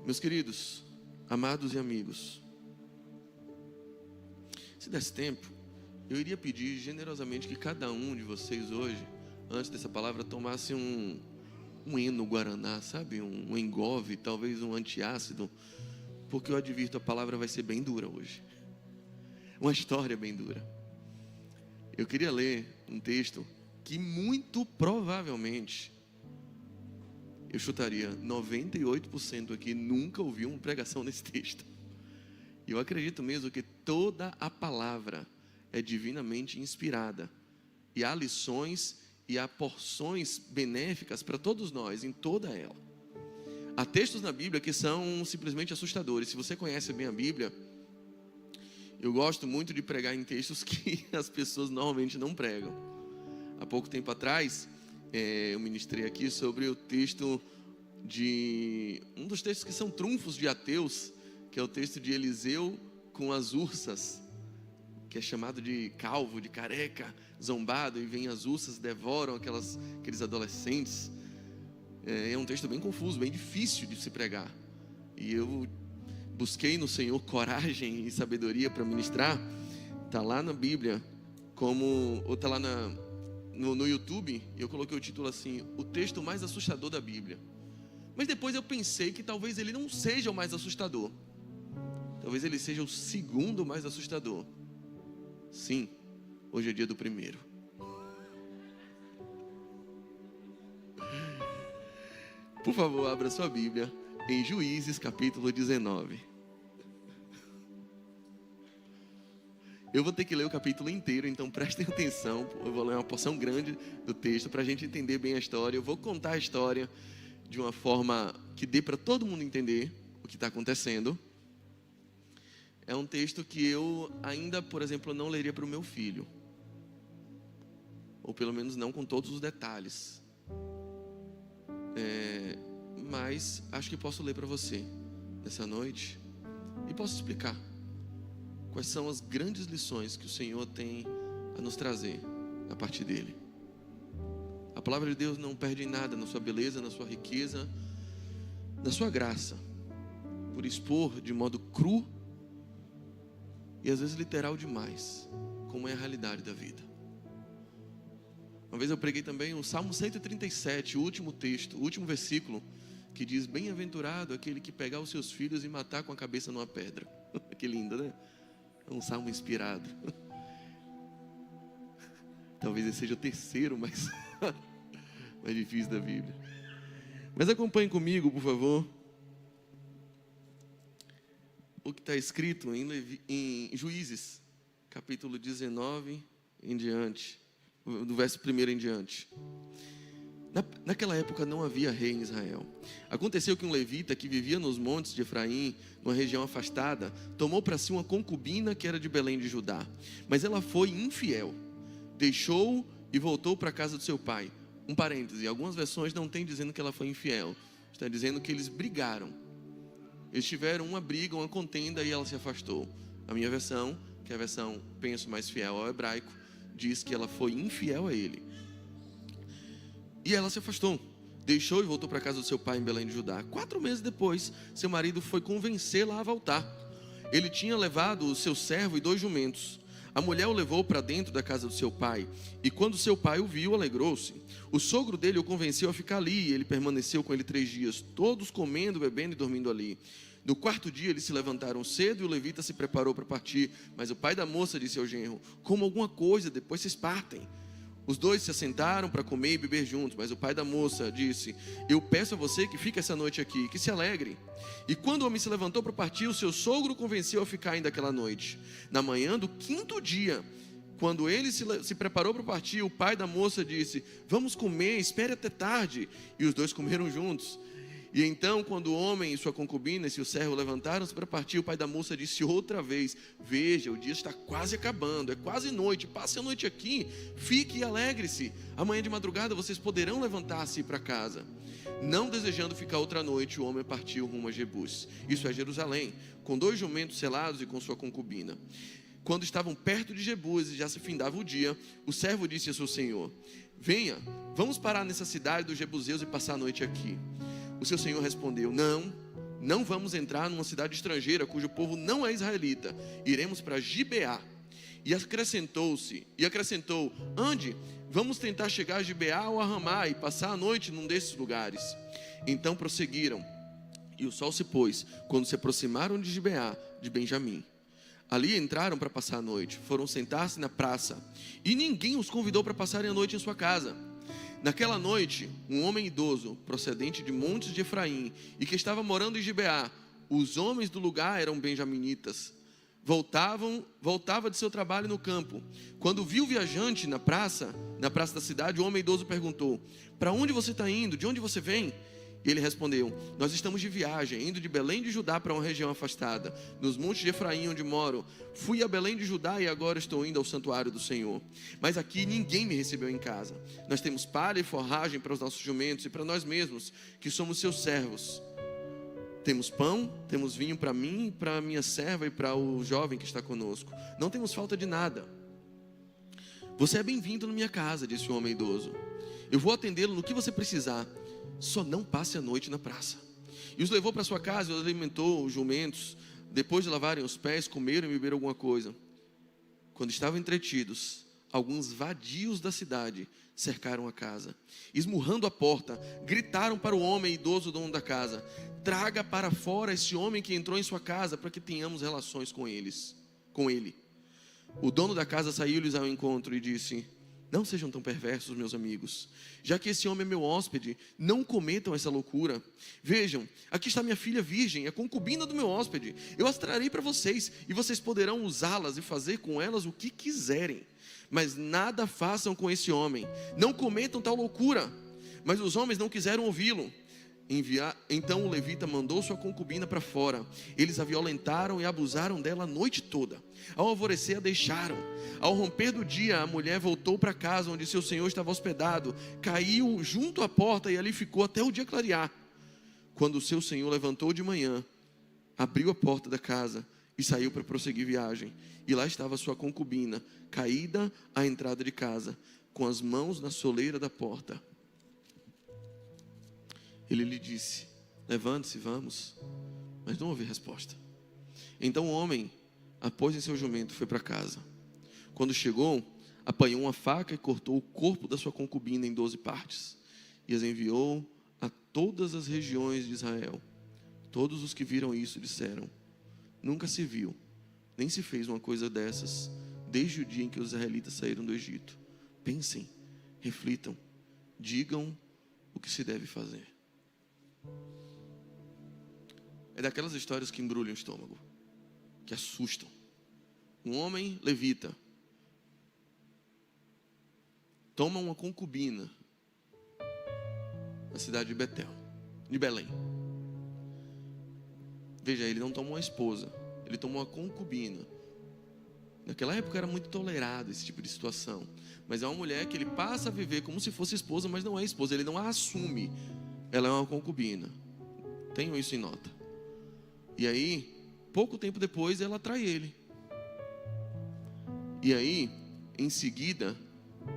Meus queridos, amados e amigos, se desse tempo, eu iria pedir generosamente que cada um de vocês hoje, antes dessa palavra, tomasse um Eno Guaraná, sabe? Um Engove, talvez um antiácido, porque eu advirto, a palavra vai ser bem dura hoje. Uma história bem dura. Eu queria ler um texto que muito provavelmente, eu chutaria, 98% aqui nunca ouviu uma pregação nesse texto. E eu acredito mesmo que toda a palavra é divinamente inspirada. E há lições e há porções benéficas para todos nós em toda ela. Há textos na Bíblia que são simplesmente assustadores. Se você conhece bem a Bíblia, eu gosto muito de pregar em textos que as pessoas normalmente não pregam. Há pouco tempo atrás, eu ministrei aqui sobre o texto de... um dos textos que são trunfos de ateus, que é o texto de Eliseu com as ursas, que é chamado de calvo, de careca, zombado, e vem as ursas, devoram aqueles adolescentes. É um texto bem confuso, bem difícil de se pregar. E eu busquei no Senhor coragem e sabedoria para ministrar. Está lá na Bíblia, ou está lá no YouTube, e eu coloquei o título assim: o texto mais assustador da Bíblia. Mas depois eu pensei que talvez ele não seja o mais assustador. Talvez ele seja o segundo mais assustador. Sim, hoje é dia do primeiro. Por favor, abra sua Bíblia em Juízes capítulo 19. Eu vou ter que ler o capítulo inteiro, então prestem atenção. Eu vou ler uma porção grande do texto para a gente entender bem a história. Eu vou contar a história de uma forma que dê para todo mundo entender o que está acontecendo. É um texto que eu ainda, por exemplo, não leria para o meu filho. Ou pelo menos não com todos os detalhes. Mas acho que posso ler para você nessa noite. E posso explicar quais são as grandes lições que o Senhor tem a nos trazer a partir dele. A palavra de Deus não perde em nada na sua beleza, na sua riqueza, na sua graça, por expor de modo cru e às vezes literal demais, como é a realidade da vida. Uma vez eu preguei também o Salmo 137, o último texto, o último versículo, que diz: bem-aventurado aquele que pegar os seus filhos e matar com a cabeça numa pedra. Que lindo, né? É um salmo inspirado. Talvez esse seja o terceiro mais difícil da Bíblia. Mas acompanhe comigo, por favor, o que está escrito em Juízes, capítulo 19 em diante, do verso 1 em diante. Naquela época não havia rei em Israel. Aconteceu que um levita que vivia nos montes de Efraim, numa região afastada, tomou para si uma concubina que era de Belém de Judá. Mas ela foi infiel, deixou e voltou para a casa do seu pai. Um parêntese, algumas versões não tem dizendo que ela foi infiel, está dizendo que eles brigaram. Eles tiveram uma briga, uma contenda, e ela se afastou. A minha versão, que é a versão, penso, mais fiel ao hebraico, diz que ela foi infiel a ele. E ela se afastou, deixou e voltou para a casa do seu pai em Belém de Judá. 4 meses depois, seu marido foi convencê-la a voltar. Ele tinha levado o seu servo e 2 jumentos. A mulher o levou para dentro da casa do seu pai, e quando seu pai o viu, alegrou-se. O sogro dele o convenceu a ficar ali, e ele permaneceu com ele 3 dias, todos comendo, bebendo e dormindo ali. No 4º dia eles se levantaram cedo e o levita se preparou para partir. Mas o pai da moça disse ao genro: coma alguma coisa, depois vocês partem. Os 2 se assentaram para comer e beber juntos, mas o pai da moça disse: eu peço a você que fique essa noite aqui, que se alegre. E quando o homem se levantou para partir, o seu sogro o convenceu a ficar ainda aquela noite. Na manhã do 5º dia, quando ele se preparou para partir, o pai da moça disse: vamos comer, espere até tarde. E os 2 comeram juntos. E então, quando o homem e sua concubina e seu servo levantaram-se para partir, o pai da moça disse outra vez: veja, o dia está quase acabando, é quase noite, passe a noite aqui, fique e alegre-se. Amanhã de madrugada vocês poderão levantar-se e ir para casa. Não desejando ficar outra noite, o homem partiu rumo a Jebus, isso é Jerusalém, com 2 jumentos selados e com sua concubina. Quando estavam perto de Jebus e já se findava o dia, o servo disse a seu senhor: venha, vamos parar nessa cidade dos jebuseus e passar a noite aqui. O seu senhor respondeu: não não vamos entrar numa cidade estrangeira, cujo povo não é israelita. Iremos para Gibeá. E acrescentou, ande, vamos tentar chegar a Gibeá ou a Ramá e passar a noite num desses lugares. Então prosseguiram, e o sol se pôs, quando se aproximaram de Gibeá, de Benjamim. Ali entraram para passar a noite, foram sentar-se na praça, e ninguém os convidou para passarem a noite em sua casa. Naquela noite, um homem idoso, procedente de montes de Efraim, e que estava morando em Gibeá, os homens do lugar eram benjaminitas, voltava de seu trabalho no campo. Quando viu o viajante na praça da cidade, o homem idoso perguntou, para onde você está indo? De onde você vem? E ele respondeu, nós estamos de viagem, indo de Belém de Judá para uma região afastada, nos montes de Efraim onde moro. Fui a Belém de Judá e agora estou indo ao santuário do Senhor. Mas aqui ninguém me recebeu em casa. Nós temos palha e forragem para os nossos jumentos e para nós mesmos, que somos seus servos. Temos pão, temos vinho para mim, para a minha serva e para o jovem que está conosco. Não temos falta de nada. Você é bem-vindo na minha casa, disse o homem idoso. Eu vou atendê-lo no que você precisar. Só não passe a noite na praça. E os levou para sua casa e alimentou os jumentos. Depois de lavarem os pés, comeram e beberam alguma coisa. Quando estavam entretidos, alguns vadios da cidade cercaram a casa. Esmurrando a porta, gritaram para o homem idoso, dono da casa: traga para fora esse homem que entrou em sua casa, para que tenhamos relações com ele. O dono da casa saiu-lhes ao encontro e disse: não sejam tão perversos, meus amigos. Já que esse homem é meu hóspede, não cometam essa loucura. Vejam, aqui está minha filha virgem, a concubina do meu hóspede. Eu as trarei para vocês, e vocês poderão usá-las e fazer com elas o que quiserem. Mas nada façam com esse homem. Não cometam tal loucura. Mas os homens não quiseram ouvi-lo. Então o levita mandou sua concubina para fora. Eles a violentaram e abusaram dela a noite toda. Ao alvorecer a deixaram. Ao romper do dia, a mulher voltou para casa onde seu senhor estava hospedado. Caiu junto à porta e ali ficou até o dia clarear. Quando o seu senhor levantou de manhã, abriu a porta da casa e saiu para prosseguir viagem. E lá estava sua concubina, caída à entrada de casa, com as mãos na soleira da porta. Ele lhe disse: levante-se, vamos. Mas não houve resposta. Então o homem a pôs em seu jumento e foi para casa. Quando chegou, apanhou uma faca e cortou o corpo da sua concubina em 12 partes. E as enviou a todas as regiões de Israel. Todos os que viram isso disseram: nunca se viu, nem se fez uma coisa dessas, desde o dia em que os israelitas saíram do Egito. Pensem, reflitam, digam o que se deve fazer. É daquelas histórias que embrulham o estômago, que assustam. Um homem levita toma uma concubina na cidade de Betel, de Belém. Veja, ele não tomou uma esposa, ele tomou uma concubina. Naquela época era muito tolerado esse tipo de situação. Mas é uma mulher que ele passa a viver como se fosse esposa, mas não é esposa, ele não a assume. Ela é uma concubina. Tenham isso em nota. E aí, pouco tempo depois, ela trai ele. E aí, em seguida,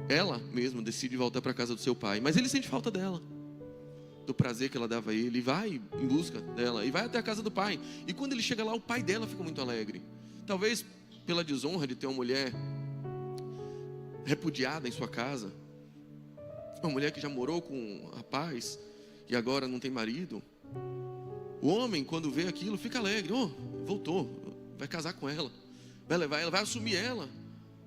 ela mesma decide voltar para a casa do seu pai. Mas ele sente falta dela, do prazer que ela dava a ele, e vai em busca dela, e vai até a casa do pai. E quando ele chega lá, o pai dela fica muito alegre. Talvez pela desonra de ter uma mulher repudiada em sua casa, uma mulher que já morou com um rapaz e agora não tem marido. O homem, quando vê aquilo, fica alegre. Oh, voltou, vai casar com ela, vai levar ela, vai assumir ela.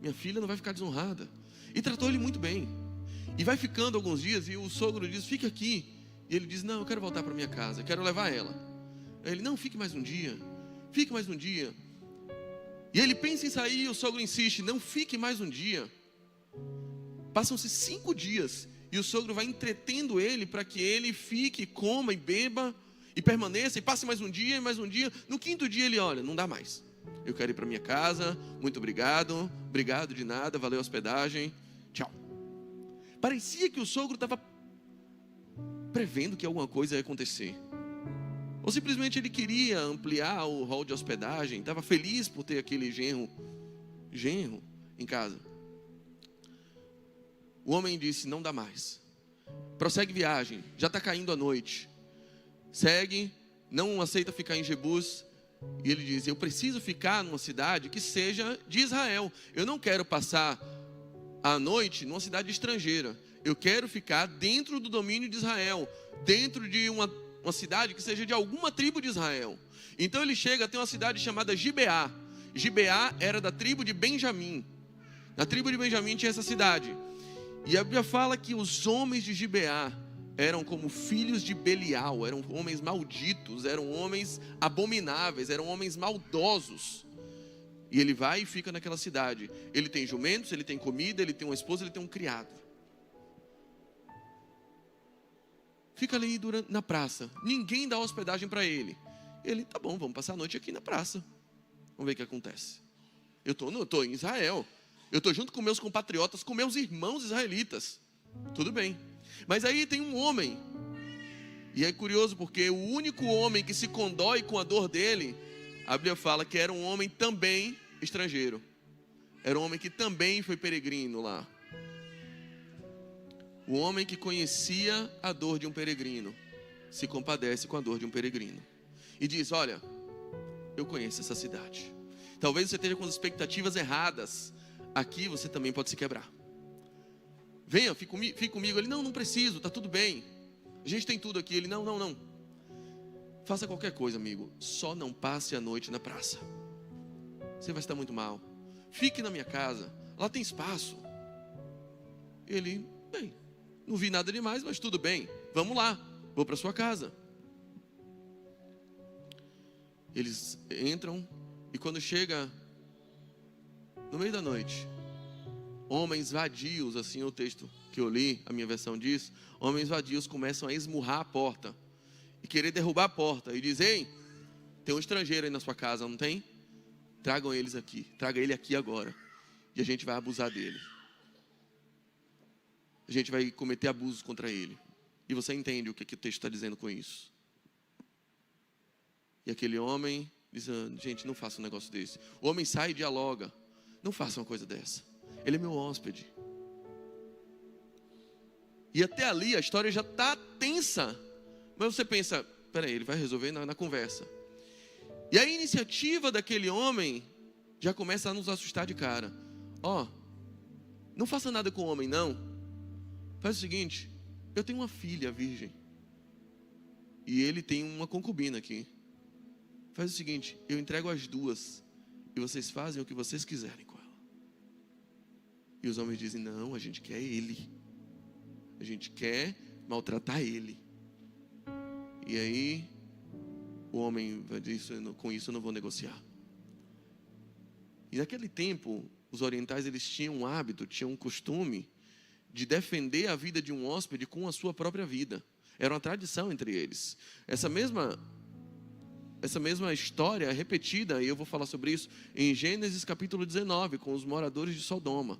Minha filha não vai ficar desonrada. E tratou ele muito bem. E vai ficando alguns dias, e o sogro diz: fica aqui. E ele diz: não, eu quero voltar para minha casa, eu quero levar ela. Aí ele: não, fique mais um dia, fique mais um dia. E ele pensa em sair, e o sogro insiste: não, fique mais um dia. Passam-se 5 dias, e o sogro vai entretendo ele para que ele fique, coma e beba, e permaneça, e passe mais um dia, e mais um dia. No 5º dia ele: olha, não dá mais, eu quero ir para minha casa, muito obrigado, obrigado de nada, valeu a hospedagem, tchau. Parecia que o sogro estava prevendo que alguma coisa ia acontecer, ou simplesmente ele queria ampliar o hall de hospedagem, estava feliz por ter aquele genro em casa. O homem disse: não dá mais, prossegue viagem, já está caindo a noite. Segue, não aceita ficar em Jebus. E ele diz: eu preciso ficar numa cidade que seja de Israel. Eu não quero passar a noite numa cidade estrangeira. Eu quero ficar dentro do domínio de Israel, dentro de uma cidade que seja de alguma tribo de Israel. Então ele chega até uma cidade chamada Gibeá. Gibeá era da tribo de Benjamim. Na tribo de Benjamim tinha essa cidade. E a Bíblia fala que os homens de Gibeá eram como filhos de Belial, eram homens malditos, eram homens abomináveis, eram homens maldosos. E ele vai e fica naquela cidade. Ele tem jumentos, ele tem comida, ele tem uma esposa, ele tem um criado. Fica ali na praça. Ninguém dá hospedagem para ele. Ele: tá bom, vamos passar a noite aqui na praça. Vamos ver o que acontece. Eu estou em Israel. Eu estou junto com meus compatriotas, com meus irmãos israelitas. Tudo bem. Mas aí tem um homem. E é curioso porque o único homem que se condói com a dor dele, a Bíblia fala que era um homem também estrangeiro. Era um homem que também foi peregrino lá. O homem que conhecia a dor de um peregrino se compadece com a dor de um peregrino. E diz: olha, eu conheço essa cidade. Talvez você esteja com as expectativas erradas. Aqui você também pode se quebrar. Venha, fique comigo. Ele: não preciso, está tudo bem. A gente tem tudo aqui. Ele: não. Faça qualquer coisa, amigo. Só não passe a noite na praça. Você vai estar muito mal. Fique na minha casa. Lá tem espaço. Ele: bem, não vi nada demais, mas tudo bem. Vamos lá. Vou para sua casa. Eles entram e quando chega no meio da noite, homens vadios, assim é o texto que eu li, a minha versão diz, homens vadios começam a esmurrar a porta e querer derrubar a porta e dizer: ei, tem um estrangeiro aí na sua casa, não tem? Tragam eles aqui, traga ele aqui agora e a gente vai abusar dele. A gente vai cometer abusos contra ele. E você entende o que o texto está dizendo com isso. E aquele homem diz: gente, não faça um negócio desse. O homem sai e dialoga: não faça uma coisa dessa. Ele é meu hóspede. E até ali a história já está tensa. Mas você pensa: peraí, ele vai resolver na conversa. E a iniciativa daquele homem já começa a nos assustar de cara. Não faça nada com o homem, não. Faz o seguinte: eu tenho uma filha virgem. E ele tem uma concubina aqui. Faz o seguinte: eu entrego as duas e vocês fazem o que vocês quiserem com ela. E os homens dizem: não, a gente quer ele. A gente quer maltratar ele. E aí o homem vai dizer: com isso eu não vou negociar. E naquele tempo, os orientais eles tinham um hábito, tinham um costume de defender a vida de um hóspede com a sua própria vida. Era uma tradição entre eles. Essa mesma história é repetida, e eu vou falar sobre isso, em Gênesis capítulo 19, com os moradores de Sodoma.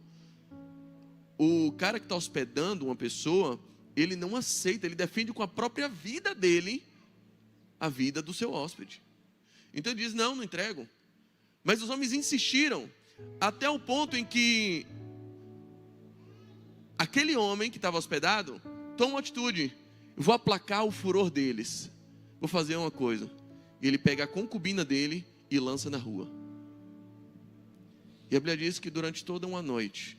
O cara que está hospedando uma pessoa, ele não aceita, ele defende com a própria vida dele a vida do seu hóspede. Então ele diz: não entrego. Mas os homens insistiram, até o ponto em que aquele homem que estava hospedado toma uma atitude: vou aplacar o furor deles, vou fazer uma coisa. E ele pega a concubina dele e lança na rua. E a Bíblia diz que durante toda uma noite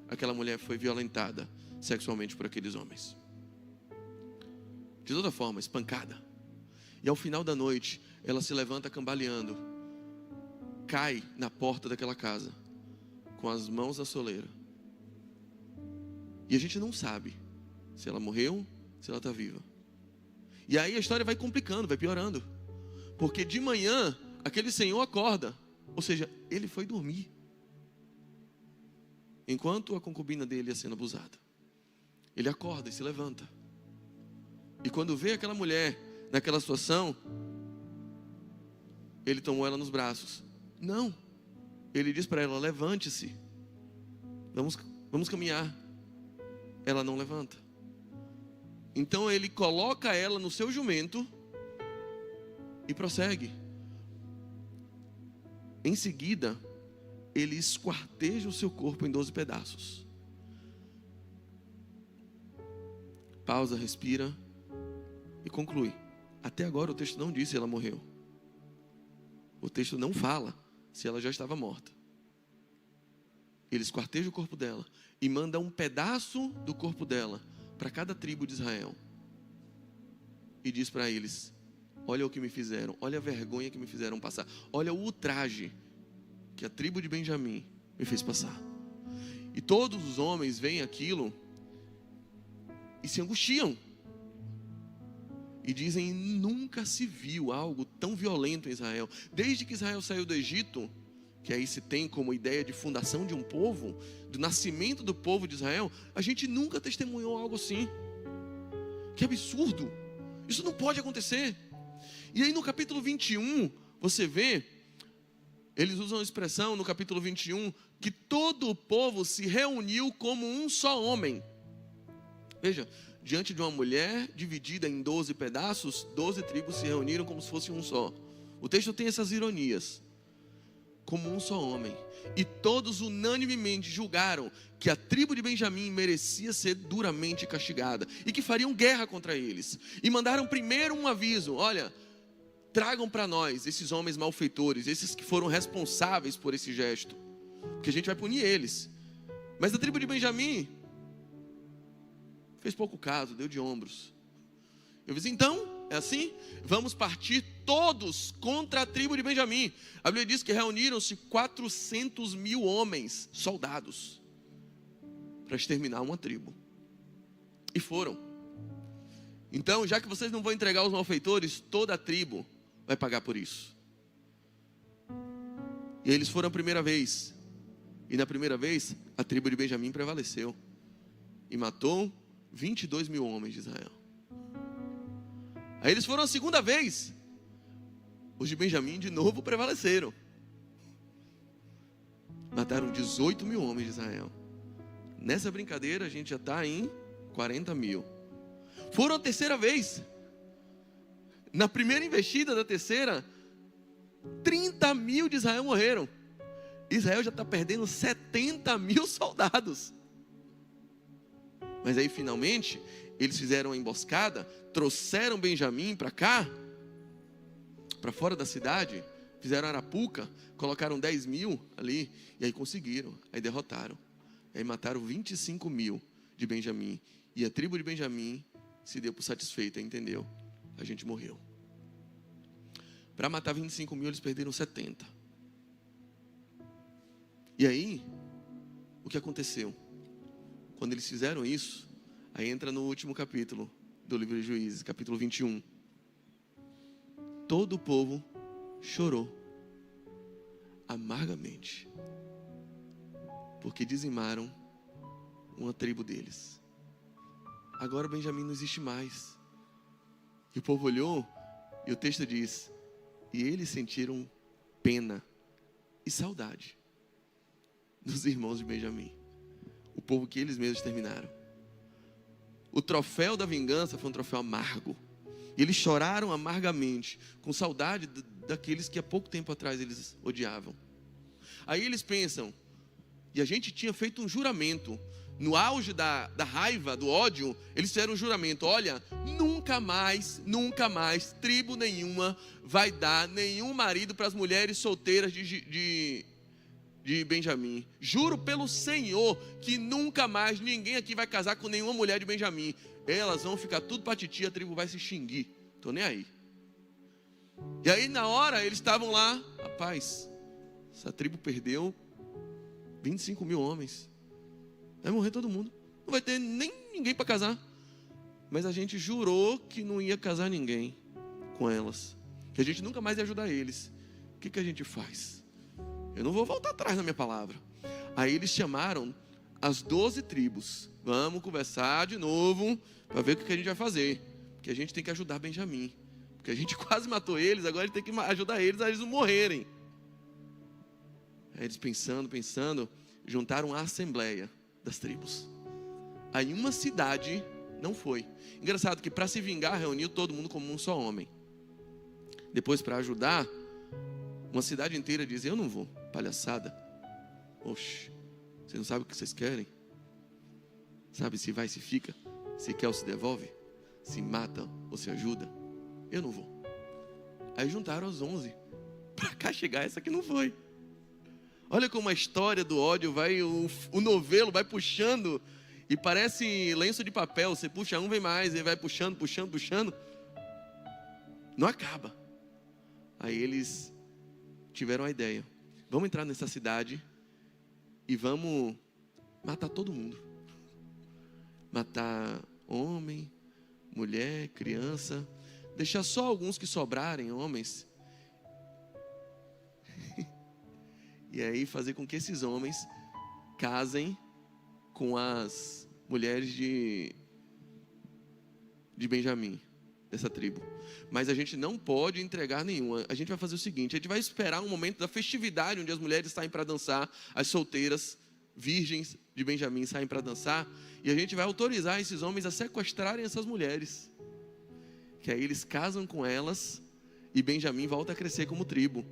aquela mulher foi violentada sexualmente por aqueles homens. De toda forma, espancada. E ao final da noite ela se levanta cambaleando, cai na porta daquela casa com as mãos na soleira. E a gente não sabe se ela morreu, se ela está viva. E aí a história vai complicando, vai piorando. Porque de manhã, aquele senhor acorda. Ou seja, ele foi dormir. Enquanto a concubina dele ia sendo abusada. Ele acorda e se levanta. E quando vê aquela mulher naquela situação, ele tomou ela nos braços. Não. Ele diz para ela: levante-se. Vamos caminhar. Ela não levanta. Então ele coloca ela no seu jumento e prossegue. Em seguida, ele esquarteja o seu corpo em 12 pedaços. Pausa, respira e conclui. Até agora o texto não diz se ela morreu. O texto não fala se ela já estava morta. Ele esquarteja o corpo dela e manda um pedaço do corpo dela para cada tribo de Israel. E diz para eles: olha o que me fizeram, olha a vergonha que me fizeram passar, olha o ultraje que a tribo de Benjamim me fez passar. E todos os homens veem aquilo e se angustiam. E dizem: nunca se viu algo tão violento em Israel. Desde que Israel saiu do Egito, que aí se tem como ideia de fundação de um povo, do nascimento do povo de Israel, a gente nunca testemunhou algo assim. Que absurdo! Isso não pode acontecer. E aí no capítulo 21, você vê, eles usam a expressão no capítulo 21, que todo o povo se reuniu como um só homem. Veja, diante de uma mulher dividida em 12 pedaços, 12 tribos se reuniram como se fosse um só. O texto tem essas ironias. Como um só homem. E todos unanimemente julgaram que a tribo de Benjamim merecia ser duramente castigada e que fariam guerra contra eles. E mandaram primeiro um aviso: olha, tragam para nós esses homens malfeitores, esses que foram responsáveis por esse gesto, porque a gente vai punir eles. Mas a tribo de Benjamim fez pouco caso, deu de ombros. Eu disse: então, é assim? Vamos partir todos contra a tribo de Benjamim. A Bíblia diz que reuniram-se 400 mil homens, soldados, para exterminar uma tribo. E foram. Então, já que vocês não vão entregar os malfeitores, toda a tribo vai pagar por isso. E eles foram a primeira vez. E na primeira vez, a tribo de Benjamim prevaleceu. E matou 22 mil homens de Israel. Aí eles foram a segunda vez. Os de Benjamim de novo prevaleceram. Mataram 18 mil homens de Israel. Nessa brincadeira a gente já está em 40 mil. Foram a terceira vez. Na primeira investida da terceira, 30 mil de Israel morreram. Israel já está perdendo 70 mil soldados. Mas aí finalmente eles fizeram uma emboscada, trouxeram Benjamim para cá, para fora da cidade, fizeram arapuca, colocaram 10 mil ali, e aí conseguiram, aí derrotaram. Aí mataram 25 mil de Benjamim, e a tribo de Benjamim se deu por satisfeita, entendeu? A gente morreu. Para matar 25 mil, eles perderam 70. E aí, o que aconteceu? Quando eles fizeram isso, aí entra no último capítulo do livro de Juízes, capítulo 21. Todo o povo chorou amargamente, porque dizimaram uma tribo deles. Agora Benjamim não existe mais. E o povo olhou, e o texto diz: e eles sentiram pena e saudade dos irmãos de Benjamim, o povo que eles mesmos terminaram. O troféu da vingança foi um troféu amargo. E eles choraram amargamente, com saudade daqueles que há pouco tempo atrás eles odiavam. Aí eles pensam: e a gente tinha feito um juramento. No auge da raiva, do ódio, eles fizeram um juramento: olha, nunca mais, tribo nenhuma vai dar nenhum marido para as mulheres solteiras de Benjamim. Juro pelo Senhor que nunca mais ninguém aqui vai casar com nenhuma mulher de Benjamim. Elas vão ficar tudo para titia, a tribo vai se extinguir. Estou nem aí. E aí na hora eles estavam lá: rapaz, essa tribo perdeu 25 mil homens. Vai morrer todo mundo. Não vai ter nem ninguém para casar. Mas a gente jurou que não ia casar ninguém com elas, que a gente nunca mais ia ajudar eles. O que a gente faz? Eu não vou voltar atrás na minha palavra. Aí eles chamaram as 12 tribos. Vamos conversar de novo para ver o que a gente vai fazer. Porque a gente tem que ajudar Benjamim. Porque a gente quase matou eles, agora a gente tem que ajudar eles a eles não morrerem. Aí eles pensando, juntaram a assembleia das tribos. Aí uma cidade não foi. Engraçado que para se vingar, reuniu todo mundo como um só homem. Depois, para ajudar, uma cidade inteira diz: eu não vou. Palhaçada. Oxe, vocês não sabem o que vocês querem? Sabe se vai, se fica, se quer ou se devolve, se mata ou se ajuda. eu não vou. Aí juntaram os 11. Para cá chegar, essa que não foi. Olha como a história do ódio vai, o novelo vai puxando. E parece lenço de papel. Você puxa um, vem mais. E vai puxando. Não acaba. Aí eles tiveram a ideia. Vamos entrar nessa cidade e vamos matar todo mundo. Matar homem, mulher, criança. Deixar só alguns que sobrarem, homens. E aí fazer com que esses homens casem com as mulheres de Benjamim, dessa tribo. Mas a gente não pode entregar nenhuma. A gente vai fazer o seguinte: a gente vai esperar um momento da festividade, onde as mulheres saem para dançar, as solteiras, virgens de Benjamim saem para dançar, e a gente vai autorizar esses homens a sequestrarem essas mulheres, que aí eles casam com elas, e Benjamim volta a crescer como tribo.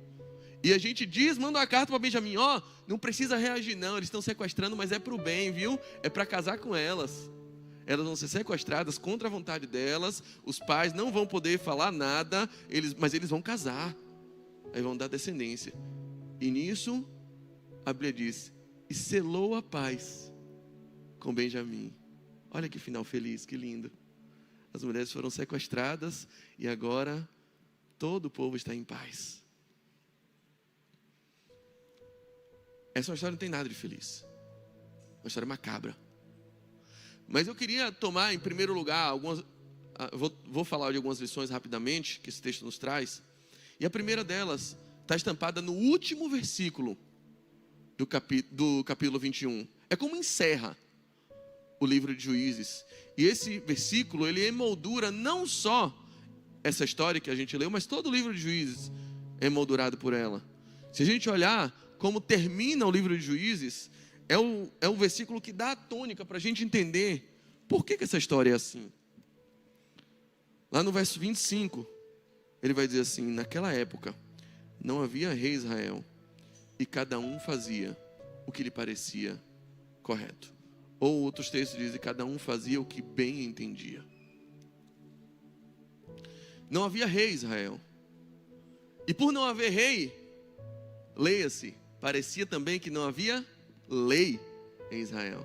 E a gente manda uma carta para Benjamim: ó, não precisa reagir não, eles estão sequestrando, mas é para o bem, viu? É para casar com elas. Elas vão ser sequestradas contra a vontade delas, os pais não vão poder falar nada, mas eles vão casar, aí vão dar descendência. E nisso, a Bíblia diz, e selou a paz com Benjamim. Olha que final feliz, que lindo. As mulheres foram sequestradas e agora todo o povo está em paz. Essa história não tem nada de feliz. Uma história macabra. Mas eu queria tomar, em primeiro lugar, vou falar de algumas lições rapidamente, que esse texto nos traz. E a primeira delas está estampada no último versículo do capítulo 21. É como encerra o livro de Juízes. E esse versículo, ele emoldura não só essa história que a gente leu, mas todo o livro de Juízes é emoldurado por ela. Se a gente olhar como termina o livro de Juízes, é o versículo que dá a tônica para a gente entender por que essa história é assim. Lá no verso 25, ele vai dizer assim: naquela época não havia rei em Israel, e cada um fazia o que lhe parecia correto. Ou outros textos dizem: cada um fazia o que bem entendia. Não havia rei em Israel. E por não haver rei, leia-se, parecia também que não havia lei em Israel.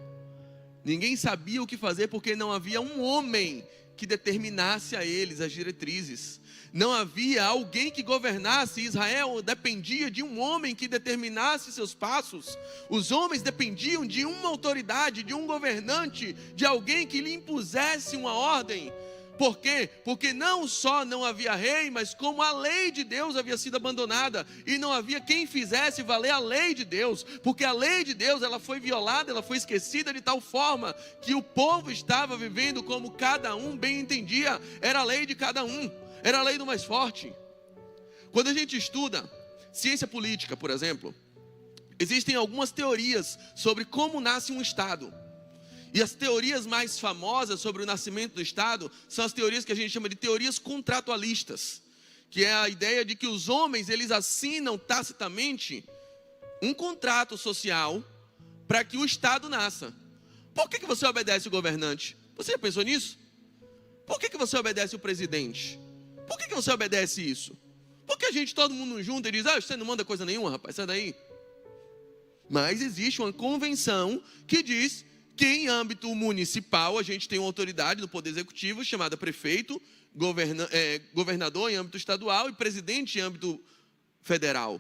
Ninguém sabia o que fazer porque não havia um homem que determinasse a eles as diretrizes. Não havia alguém que governasse. Israel dependia de um homem que determinasse seus passos. Os homens dependiam de uma autoridade, de um governante, de alguém que lhe impusesse uma ordem. Por quê? Porque não só não havia rei, mas como a lei de Deus havia sido abandonada, e não havia quem fizesse valer a lei de Deus, porque a lei de Deus, ela foi violada, ela foi esquecida de tal forma que o povo estava vivendo como cada um bem entendia. Era a lei de cada um, era a lei do mais forte. Quando a gente estuda ciência política, por exemplo, existem algumas teorias sobre como nasce um Estado. E as teorias mais famosas sobre o nascimento do Estado são as teorias que a gente chama de teorias contratualistas, que é a ideia de que os homens, eles assinam tacitamente um contrato social para que o Estado nasça. Por que você obedece o governante? Você já pensou nisso? Por que você obedece o presidente? Por que você obedece isso? Porque a gente, todo mundo junto, e diz: você não manda coisa nenhuma, rapaz, sai daí. Mas existe uma convenção que diz que em âmbito municipal a gente tem uma autoridade no poder executivo chamada prefeito, governador em âmbito estadual e presidente em âmbito federal.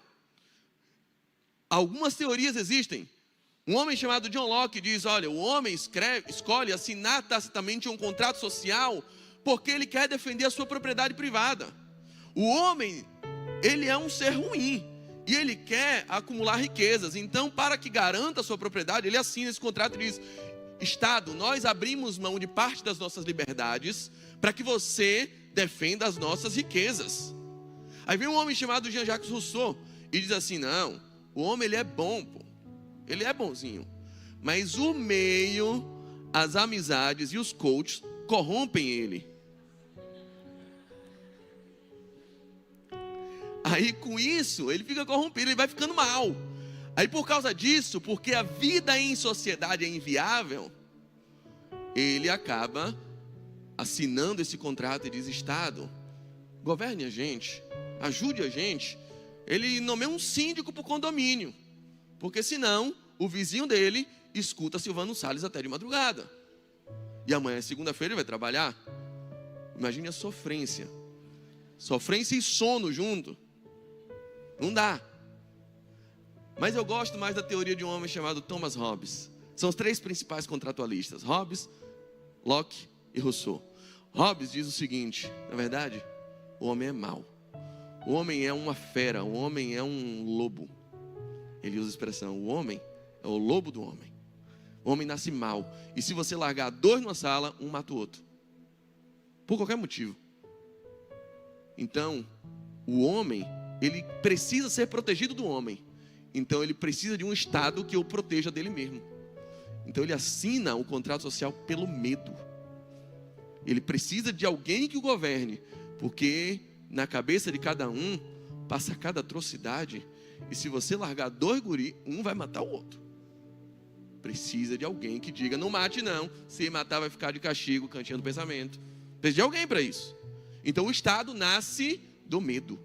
Algumas teorias existem. Um homem chamado John Locke diz: olha, o homem escolhe assinar tacitamente um contrato social porque ele quer defender a sua propriedade privada. O homem, ele é um ser ruim e ele quer acumular riquezas. Então, para que garanta a sua propriedade, ele assina esse contrato e diz: Estado, nós abrimos mão de parte das nossas liberdades para que você defenda as nossas riquezas. Aí vem um homem chamado Jean-Jacques Rousseau e diz assim: não, o homem, ele é bom, pô. Ele é bonzinho, mas o meio, as amizades e os coaches corrompem ele. Aí com isso, ele fica corrompido, ele vai ficando mal. Aí por causa disso, porque a vida em sociedade é inviável, ele acaba assinando esse contrato e diz: Estado, governe a gente, ajude a gente, ele nomeia um síndico para o condomínio. Porque senão, o vizinho dele escuta Silvano Salles até de madrugada. E amanhã, segunda-feira, ele vai trabalhar. Imagine a sofrência. Sofrência e sono junto. Não dá. Mas eu gosto mais da teoria de um homem chamado Thomas Hobbes. São os 3 principais contratualistas: Hobbes, Locke e Rousseau. Hobbes diz o seguinte: na verdade, o homem é mau. O homem é uma fera, o homem é um lobo. Ele usa a expressão: o homem é o lobo do homem. O homem nasce mau. E se você largar 2 numa sala, um mata o outro. Por qualquer motivo. Então, o homem, ele precisa ser protegido do homem. Então, ele precisa de um Estado que o proteja dele mesmo. Então, ele assina o contrato social pelo medo. Ele precisa de alguém que o governe. Porque na cabeça de cada um passa cada atrocidade. E se você largar 2 guri, um vai matar o outro. Precisa de alguém que diga: não mate não, se matar vai ficar de castigo, cantinho do pensamento. Precisa de alguém para isso. Então o Estado nasce do medo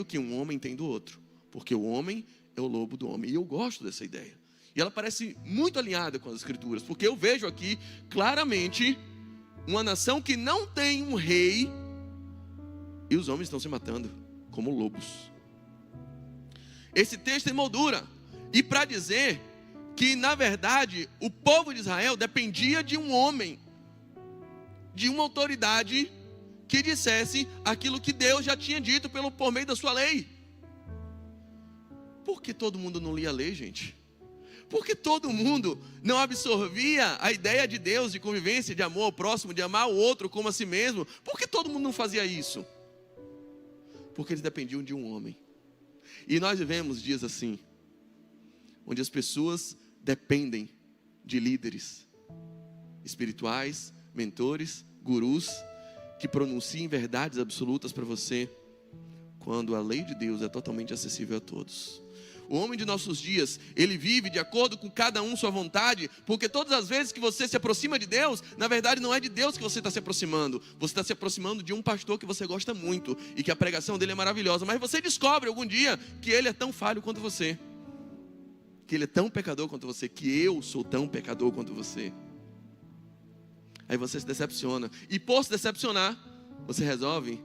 que um homem tem do outro. Porque o homem é o lobo do homem. E eu gosto dessa ideia. E ela parece muito alinhada com as Escrituras. Porque eu vejo aqui claramente uma nação que não tem um rei. E os homens estão se matando como lobos. Esse texto tem moldura. E para dizer que, na verdade, o povo de Israel dependia de um homem, de uma autoridade que dissesse aquilo que Deus já tinha dito por meio da sua lei. Por que todo mundo não lia a lei, gente? Por que todo mundo não absorvia a ideia de Deus, de convivência, de amor ao próximo, de amar o outro como a si mesmo? Por que todo mundo não fazia isso? Porque eles dependiam de um homem. E nós vivemos dias assim, onde as pessoas dependem de líderes espirituais, mentores, gurus, que pronunciem verdades absolutas para você, quando a lei de Deus é totalmente acessível a todos. O homem de nossos dias, ele vive de acordo com cada um sua vontade, porque todas as vezes que você se aproxima de Deus, na verdade não é de Deus que você está se aproximando, você está se aproximando de um pastor que você gosta muito, e que a pregação dele é maravilhosa, mas você descobre algum dia que ele é tão falho quanto você, que ele é tão pecador quanto você, que eu sou tão pecador quanto você. Aí você se decepciona, e por se decepcionar, você resolve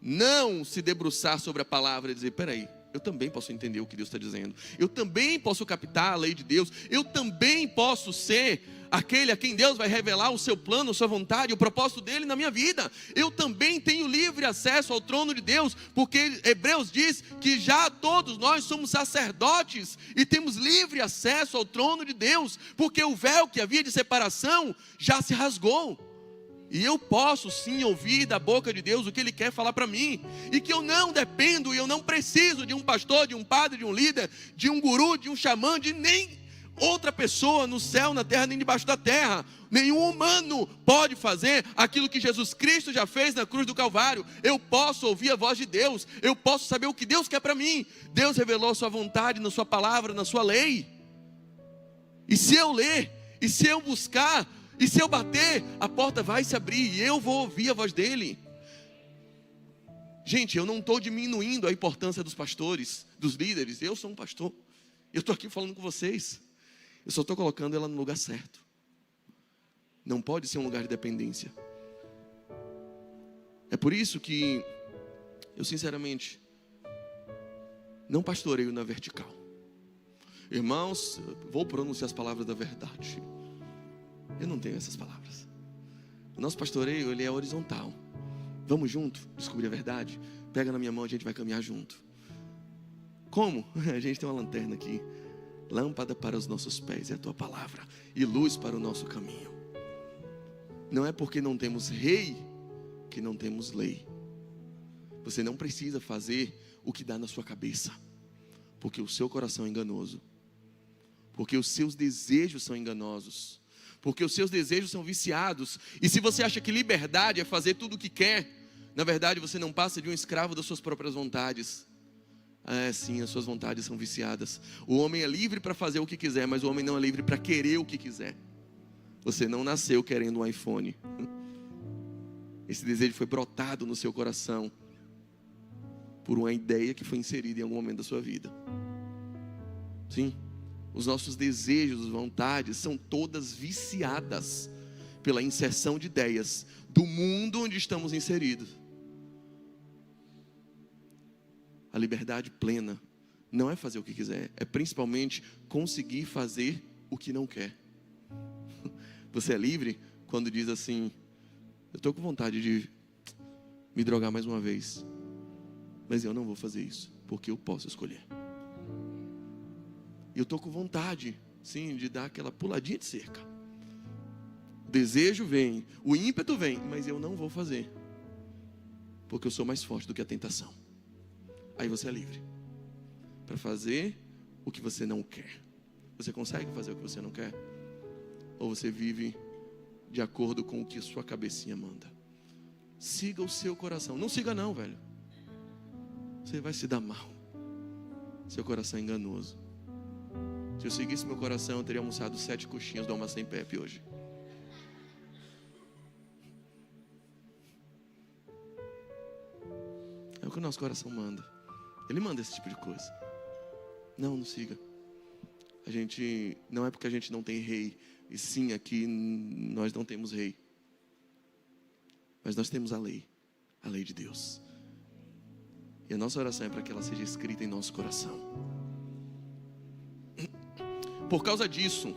não se debruçar sobre a palavra e dizer: peraí, eu também posso entender o que Deus está dizendo, eu também posso captar a lei de Deus, eu também posso ser aquele a quem Deus vai revelar o seu plano, a sua vontade, o propósito dele na minha vida. Eu também tenho livre acesso ao trono de Deus, porque Hebreus diz que já todos nós somos sacerdotes e temos livre acesso ao trono de Deus, porque o véu que havia de separação já se rasgou. E eu posso sim ouvir da boca de Deus o que Ele quer falar para mim. E que eu não dependo e eu não preciso de um pastor, de um padre, de um líder, de um guru, de um xamã, de nem outra pessoa no céu, na terra, nem debaixo da terra. Nenhum humano pode fazer aquilo que Jesus Cristo já fez na cruz do Calvário. Eu posso ouvir a voz de Deus. Eu posso saber o que Deus quer para mim. Deus revelou a sua vontade na sua palavra, na sua lei. E se eu ler, e se eu buscar, e se eu bater, a porta vai se abrir e eu vou ouvir a voz dele. Gente, eu não estou diminuindo a importância dos pastores, dos líderes. Eu sou um pastor. Eu estou aqui falando com vocês. Eu só estou colocando ela no lugar certo. Não pode ser um lugar de dependência. É por isso que eu sinceramente não pastoreio na vertical. Irmãos, vou pronunciar as palavras da verdade. Eu não tenho essas palavras. O nosso pastoreio, ele é horizontal. Vamos junto descobrir a verdade? Pega na minha mão, a gente vai caminhar junto. Como? A gente tem uma lanterna aqui. Lâmpada para os nossos pés é a tua palavra, e luz para o nosso caminho. Não é porque não temos rei que não temos lei. Você não precisa fazer o que dá na sua cabeça, porque o seu coração é enganoso, porque os seus desejos são enganosos, porque os seus desejos são viciados. E se você acha que liberdade é fazer tudo o que quer, na verdade você não passa de um escravo das suas próprias vontades. Sim, as suas vontades são viciadas. O homem é livre para fazer o que quiser, mas o homem não é livre para querer o que quiser. Você não nasceu querendo um iPhone. Esse desejo foi brotado no seu coração por uma ideia que foi inserida em algum momento da sua vida. Sim, os nossos desejos, vontades são todas viciadas pela inserção de ideias do mundo onde estamos inseridos. A liberdade plena não é fazer o que quiser, é principalmente conseguir fazer o que não quer. Você é livre quando diz assim: eu estou com vontade de me drogar mais uma vez, mas eu não vou fazer isso, porque eu posso escolher. Eu estou com vontade, sim, de dar aquela puladinha de cerca. O desejo vem, o ímpeto vem, mas eu não vou fazer, porque eu sou mais forte do que a tentação. Aí você é livre para fazer o que você não quer. Você consegue fazer o que você não quer? Ou você vive de acordo com o que sua cabecinha manda? Siga o seu coração. Não siga não, velho. Você vai se dar mal. Seu coração é enganoso. Se eu seguisse meu coração, eu teria almoçado 7 coxinhas do Almoço em Pepe hoje. É o que o nosso coração manda. Ele manda esse tipo de coisa. Não siga. A gente, não é porque a gente não tem rei, e sim, aqui nós não temos rei, mas nós temos a lei de Deus. E a nossa oração é para que ela seja escrita em nosso coração. Por causa disso,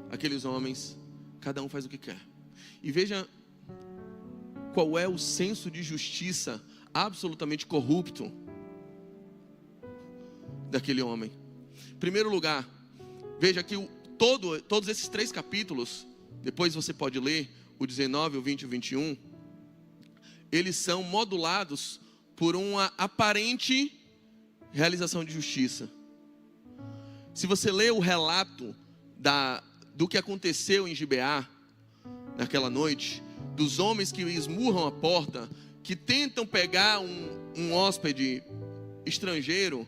aqueles homens, cada um faz o que quer. E veja qual é o senso de justiça absolutamente corrupto daquele homem. Em primeiro lugar, veja que todos esses 3 capítulos, depois você pode ler o 19, o 20 e o 21, eles são modulados por uma aparente realização de justiça. Se você ler o relato do que aconteceu em Gibeá, naquela noite, dos homens que esmurram a porta, que tentam pegar um hóspede estrangeiro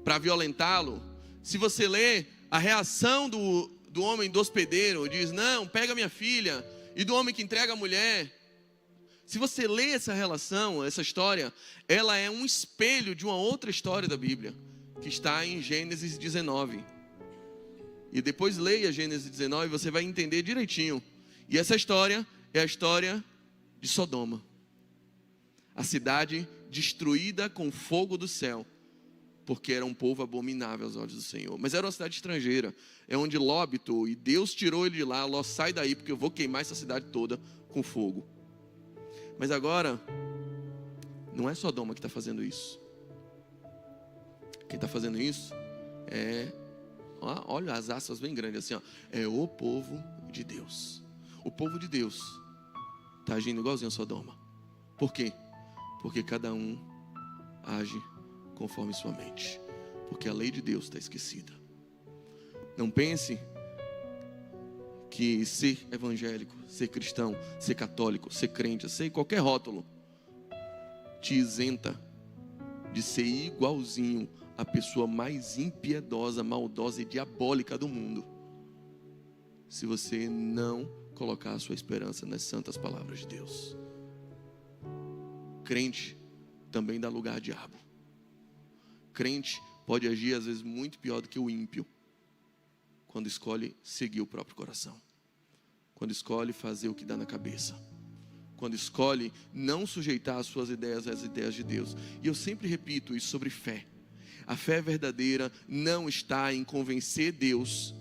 para violentá-lo. Se você ler a reação do homem do hospedeiro, diz: não, pega minha filha, e do homem que entrega a mulher. Se você lê essa relação, essa história, ela é um espelho de uma outra história da Bíblia, que está em Gênesis 19. E depois leia Gênesis 19 e você vai entender direitinho. E essa história é a história de Sodoma, a cidade destruída com fogo do céu, porque era um povo abominável aos olhos do Senhor. Mas era uma cidade estrangeira, é onde Ló habitou, e Deus tirou ele de lá. Ló, sai daí, porque eu vou queimar essa cidade toda com fogo. Mas agora, não é Sodoma que está fazendo isso. Quem está fazendo isso é, olha as aspas bem grandes assim, é o povo de Deus. O povo de Deus está agindo igualzinho a Sodoma. Por quê? Porque cada um age conforme sua mente, porque a lei de Deus está esquecida. Não pense que ser evangélico, ser cristão, ser católico, ser crente, ser qualquer rótulo te isenta de ser igualzinho à pessoa mais impiedosa, maldosa e diabólica do mundo, se você não colocar a sua esperança nas santas palavras de Deus. Crente também dá lugar a diabo. Crente pode agir às vezes muito pior do que o ímpio, quando escolhe seguir o próprio coração, quando escolhe fazer o que dá na cabeça, quando escolhe não sujeitar as suas ideias às ideias de Deus. E eu sempre repito isso sobre fé. A fé verdadeira não está em convencer Deus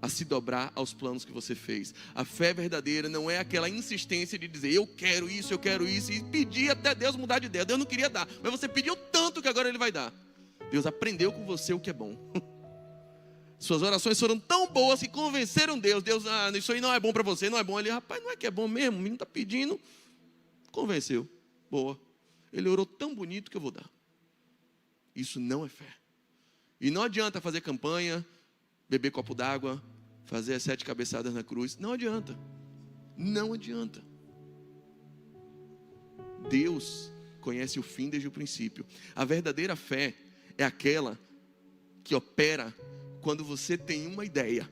a se dobrar aos planos que você fez. A fé verdadeira não é aquela insistência de dizer eu quero isso, e pedir até Deus mudar de ideia. Deus não queria dar, mas você pediu tanto que agora Ele vai dar. Deus aprendeu com você o que é bom. Suas orações foram tão boas que convenceram Deus. Deus, isso aí não é bom para você, não é bom. Ele, rapaz, não é que é bom mesmo, o menino está pedindo. Convenceu, boa. Ele orou tão bonito que eu vou dar. Isso não é fé. E não adianta fazer campanha, beber copo d'água, fazer as 7 cabeçadas na cruz. Não adianta. Não adianta. Deus conhece o fim desde o princípio. A verdadeira fé é aquela que opera quando você tem uma ideia,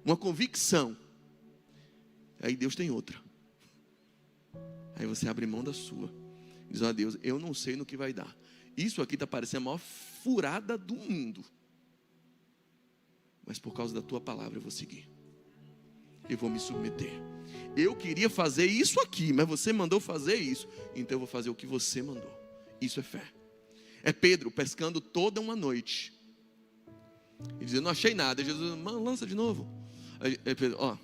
uma convicção. Aí Deus tem outra. Aí você abre mão da sua. Diz, ó Deus, eu não sei no que vai dar. Isso aqui está parecendo a maior furada do mundo. Mas por causa da tua palavra eu vou seguir. Eu vou me submeter. Eu queria fazer isso aqui, mas você mandou fazer isso. Então eu vou fazer o que você mandou. Isso é fé. É Pedro pescando toda uma noite. Ele diz, eu não achei nada. Jesus, mano, lança de novo. Aí Pedro, ó,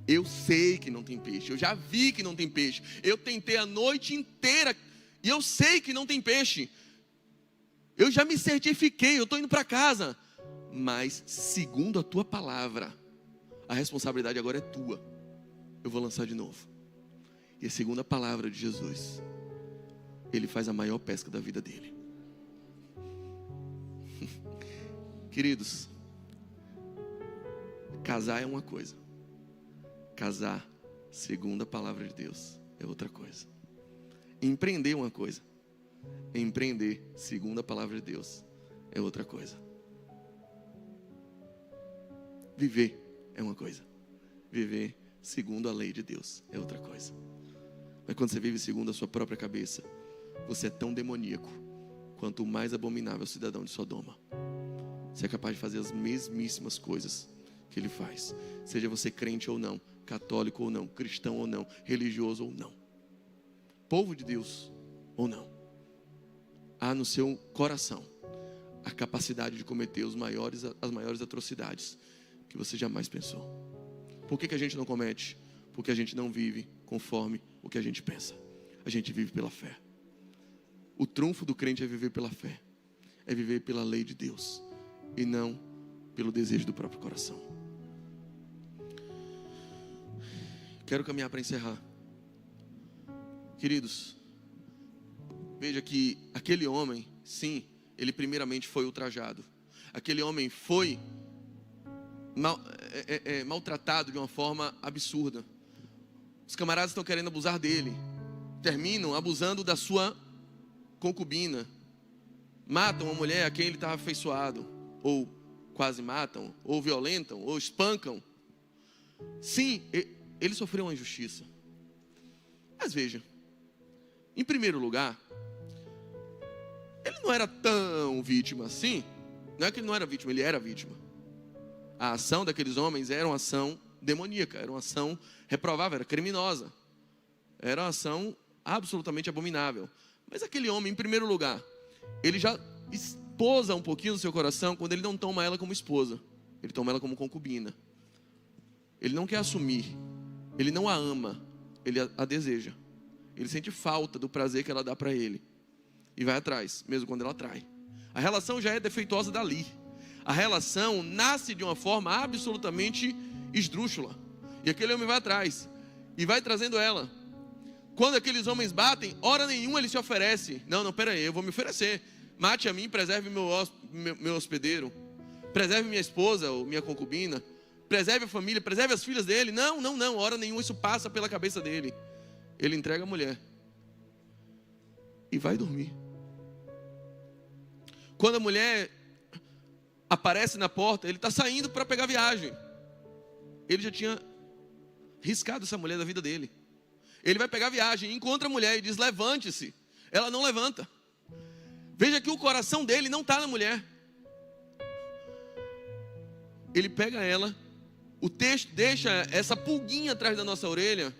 eu sei que não tem peixe. Eu já vi que não tem peixe. Eu tentei a noite inteira e eu sei que não tem peixe. Eu já me certifiquei, eu estou indo para casa. Mas segundo a tua palavra, a responsabilidade agora é tua. Eu vou lançar de novo. E segundo a palavra de Jesus, ele faz a maior pesca da vida dele. Queridos, casar é uma coisa. Casar segundo a palavra de Deus é outra coisa. Empreender é uma coisa. Empreender segundo a palavra de Deus é outra coisa. Viver é uma coisa. Viver segundo a lei de Deus é outra coisa. Mas quando você vive segundo a sua própria cabeça, você é tão demoníaco quanto o mais abominável cidadão de Sodoma. Você é capaz de fazer as mesmíssimas coisas que ele faz. Seja você crente ou não, católico ou não, cristão ou não, religioso ou não, povo de Deus ou não. Há no seu coração a capacidade de cometer as maiores atrocidades que você jamais pensou. Por que a gente não comete? Porque a gente não vive conforme o que a gente pensa. A gente vive pela fé. O trunfo do crente é viver pela fé. É viver pela lei de Deus. E não pelo desejo do próprio coração. Quero caminhar para encerrar. Queridos, veja que aquele homem, sim, ele primeiramente foi ultrajado. Aquele homem foi maltratado de uma forma absurda. Os camaradas estão querendo abusar dele. Terminam abusando da sua concubina. Matam uma mulher a quem ele estava afeiçoado. Ou quase matam, ou violentam, ou espancam. Sim, ele sofreu uma injustiça. Mas veja, em primeiro lugar, ele não era tão vítima assim. Não é que ele não era vítima, ele era vítima. A ação daqueles homens era uma ação demoníaca, era uma ação reprovável, era criminosa. Era uma ação absolutamente abominável. Mas aquele homem, em primeiro lugar, ele já esposa um pouquinho no seu coração quando ele não toma ela como esposa. Ele toma ela como concubina. Ele não quer assumir. Ele não a ama. Ele a deseja. Ele sente falta do prazer que ela dá para ele. E vai atrás, mesmo quando ela trai. A relação já é defeituosa dali. A relação nasce de uma forma absolutamente esdrúxula. E aquele homem vai atrás. E vai trazendo ela. Quando aqueles homens batem, hora nenhuma ele se oferece. Não, pera aí, eu vou me oferecer. Mate a mim, preserve meu hospedeiro. Preserve minha esposa ou minha concubina. Preserve a família, preserve as filhas dele. Não, hora nenhuma isso passa pela cabeça dele. Ele entrega a mulher. E vai dormir. Quando a mulher aparece na porta, ele está saindo para pegar viagem. Ele já tinha riscado essa mulher da vida dele. Ele vai pegar viagem, encontra a mulher e diz, levante-se. Ela não levanta. Veja que o coração dele não está na mulher. Ele pega ela. O texto deixa essa pulguinha atrás da nossa orelha.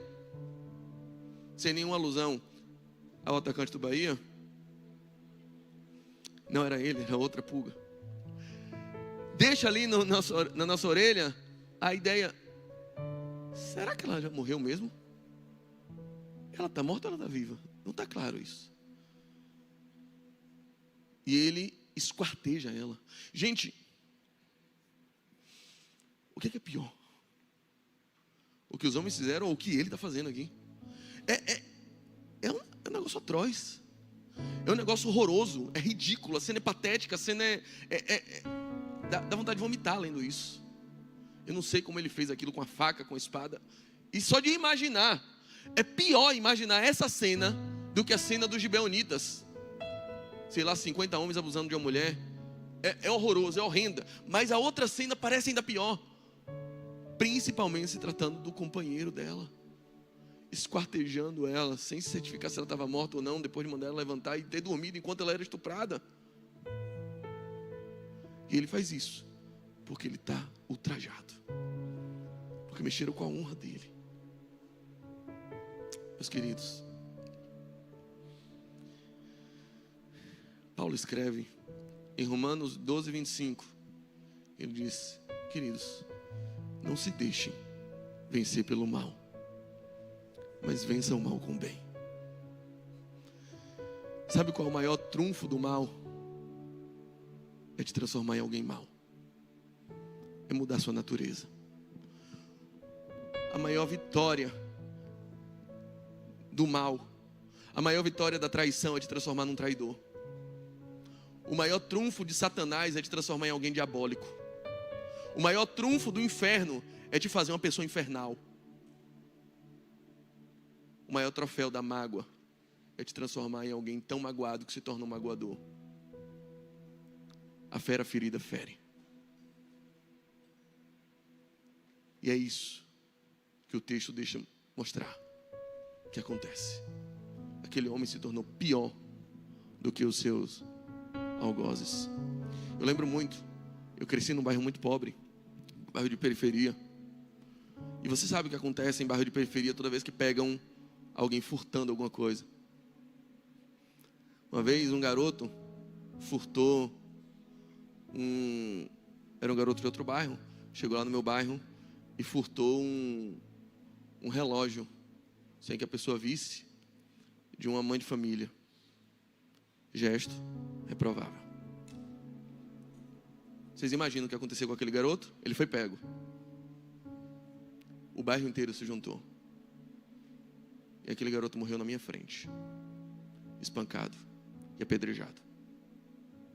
Sem nenhuma alusão ao atacante do Bahia. Não era ele, era outra pulga. Deixa ali na nossa orelha a ideia. Será que ela já morreu mesmo? Ela está morta ou ela está viva? Não está claro isso. E ele esquarteja ela. Gente, o que é pior? O que os homens fizeram ou o que ele está fazendo aqui? É um negócio atroz. É um negócio horroroso. É ridículo. A cena é patética. A cena dá vontade de vomitar lendo isso. Eu não sei como ele fez aquilo com a faca, com a espada. E só de imaginar. É pior imaginar essa cena do que a cena dos gibeonitas. Sei lá, 50 homens abusando de uma mulher. É horroroso, é horrenda. Mas a outra cena parece ainda pior. Principalmente se tratando do companheiro dela. esquartejando ela, sem se certificar se ela estava morta ou não, depois de mandar ela levantar e ter dormido enquanto ela era estuprada. E ele faz isso porque ele está ultrajado, porque mexeram com a honra dele. Meus queridos, Paulo escreve em Romanos 12, 25, ele diz: queridos, não se deixem vencer pelo mal, mas vençam o mal com o bem. Sabe qual é o maior trunfo do mal? É te transformar em alguém mau, é mudar sua natureza. A maior vitória do mal, a maior vitória da traição é te transformar num traidor. O maior trunfo de Satanás é te transformar em alguém diabólico. O maior trunfo do inferno é te fazer uma pessoa infernal. O maior troféu da mágoa é te transformar em alguém tão magoado que se torna um magoador. A fera ferida fere. E é isso que o texto deixa mostrar que acontece. Aquele homem se tornou pior do que os seus algozes. Eu lembro muito, eu cresci num bairro muito pobre, bairro de periferia. E você sabe o que acontece em bairro de periferia toda vez que pegam alguém furtando alguma coisa. Uma vez um garoto furtou era um garoto de outro bairro, chegou lá no meu bairro e furtou um relógio, sem que a pessoa visse, de uma mãe de família. Gesto reprovável. Vocês imaginam o que aconteceu com aquele garoto? Ele foi pego. O bairro inteiro se juntou. E aquele garoto morreu na minha frente, espancado e apedrejado.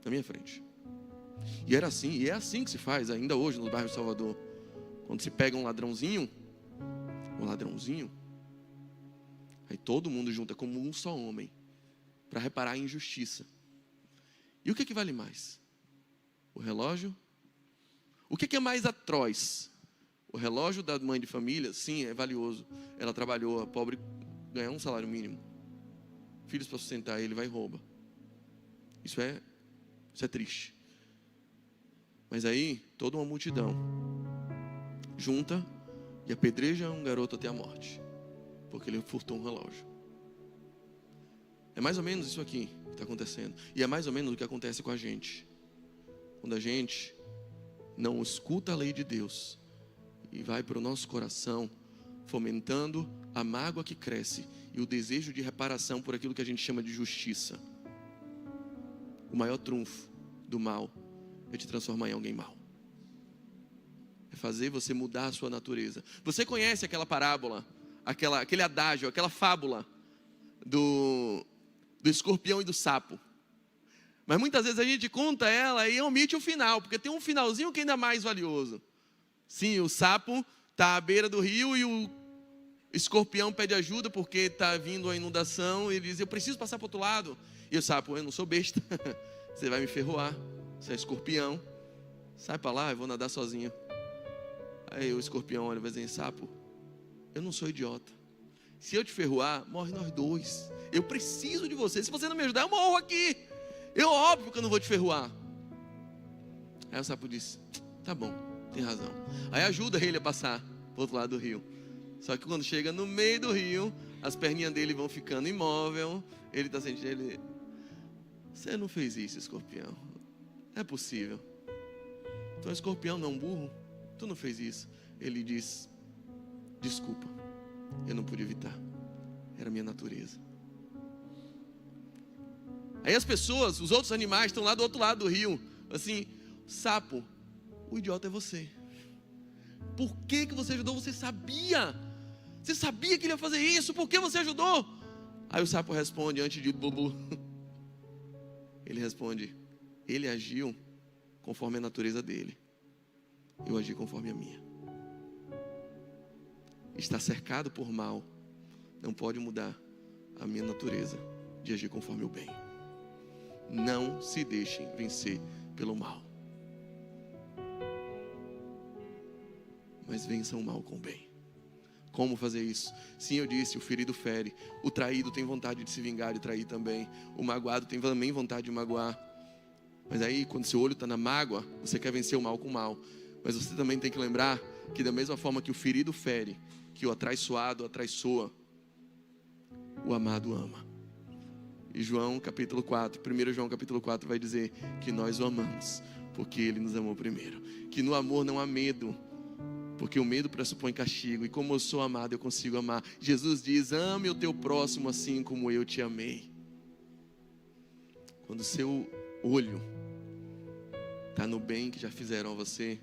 Na minha frente. E era assim, e é assim que se faz ainda hoje no bairro de Salvador. Quando se pega um ladrãozinho, aí todo mundo junta como um só homem para reparar a injustiça. E o que vale mais? O relógio? O que é mais atroz? O relógio da mãe de família, sim, é valioso. Ela trabalhou, a pobre ganhou um salário mínimo. Filhos para sustentar, ele vai e rouba. Isso é triste. Mas aí, toda uma multidão junta e apedreja um garoto até a morte, porque ele furtou um relógio. É mais ou menos isso aqui que está acontecendo. E é mais ou menos o que acontece com a gente. Quando a gente não escuta a lei de Deus e vai para o nosso coração, fomentando a mágoa que cresce e o desejo de reparação por aquilo que a gente chama de justiça. O maior trunfo do mal é te transformar em alguém mau. É fazer você mudar a sua natureza. Você conhece aquela parábola, aquele adágio, aquela fábula do escorpião e do sapo. Mas muitas vezes a gente conta ela e omite o final, porque tem um finalzinho que é ainda mais valioso. Sim, o sapo está à beira do rio e o escorpião pede ajuda porque está vindo a inundação. E ele diz: eu preciso passar para o outro lado. E o sapo: eu não sou besta, você vai me ferroar, você é escorpião, sai para lá, eu vou nadar sozinho. Aí o escorpião olha e vai dizer: sapo, eu não sou idiota, se eu te ferroar, morre nós dois, eu preciso de você, se você não me ajudar, eu morro aqui, óbvio que eu não vou te ferroar. Aí o sapo disse: tá bom, tem razão. Aí ajuda ele a passar para o outro lado do rio. Só que quando chega no meio do rio, as perninhas dele vão ficando imóvel, ele está sentindo, você não fez isso, escorpião, não é possível, então escorpião não é um burro, tu não fez isso. Ele diz: desculpa, eu não pude evitar, era a minha natureza. Aí as pessoas, os outros animais estão lá do outro lado do rio, assim: sapo, o idiota é você, por que você ajudou? Você sabia que ele ia fazer isso, por que você ajudou? Aí o sapo responde, antes de bubu, ele responde: ele agiu conforme a natureza dele, eu agi conforme a minha. Está cercado por mal não pode mudar a minha natureza de agir conforme o bem. Não se deixem vencer pelo mal, mas vençam o mal com o bem. Como fazer isso? Sim, eu disse, o ferido fere. O traído tem vontade de se vingar e trair também. O magoado tem também vontade de magoar. Mas aí, quando seu olho está na mágoa, você quer vencer o mal com o mal. Mas você também tem que lembrar que da mesma forma que o ferido fere, que o atraiçoado atraiçoa, o amado ama. E João capítulo 4, 1 João capítulo 4 vai dizer que nós o amamos, porque Ele nos amou primeiro. Que no amor não há medo, porque o medo pressupõe castigo. E como eu sou amado, eu consigo amar. Jesus diz, ame o teu próximo assim como eu te amei. Quando o seu olho está no bem que já fizeram a você,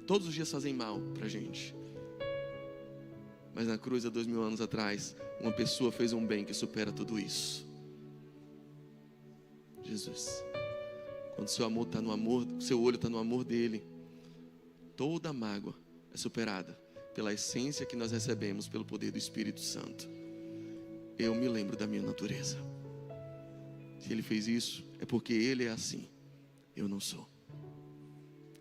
todos os dias fazem mal para a gente. Mas na cruz há 2000 anos atrás, uma pessoa fez um bem que supera tudo isso. Jesus. Quando seu amor está no amor, seu olho está no amor dele, toda mágoa é superada pela essência que nós recebemos pelo poder do Espírito Santo. Eu me lembro da minha natureza. Se Ele fez isso, é porque Ele é assim. Eu não sou.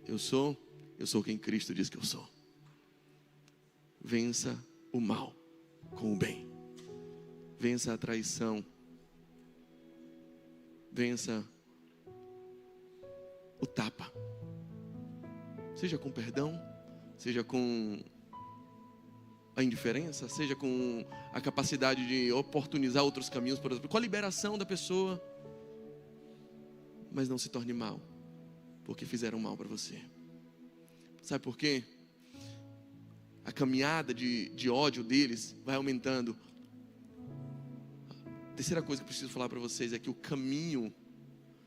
Eu sou quem Cristo diz que eu sou. Vença o mal com o bem. Vença a traição. Vença o tapa. Seja com perdão, seja com a indiferença, seja com a capacidade de oportunizar outros caminhos, com a liberação da pessoa. Mas não se torne mal, porque fizeram mal para você. Sabe por quê? A caminhada de ódio deles vai aumentando. A terceira coisa que eu preciso falar para vocês é que o caminho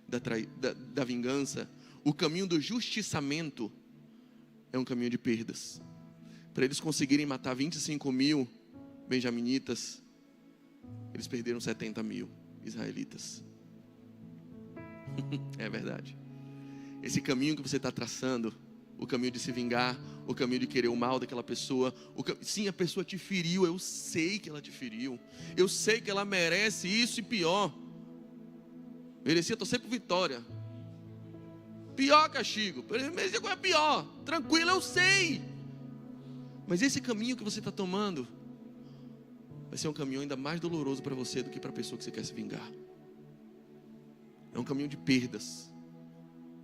da vingança, o caminho do justiçamento, é um caminho de perdas. Para eles conseguirem matar 25 mil benjaminitas, eles perderam 70 mil israelitas. É verdade. Esse caminho que você está traçando, o caminho de se vingar, o caminho de querer o mal daquela pessoa, sim, a pessoa te feriu, eu sei que ela te feriu, eu sei que ela merece isso e pior. Merecia torcer por vitória. Pior castigo, merecia coisa pior. Tranquilo, eu sei. Mas esse caminho que você está tomando vai ser um caminho ainda mais doloroso para você do que para a pessoa que você quer se vingar. É um caminho de perdas,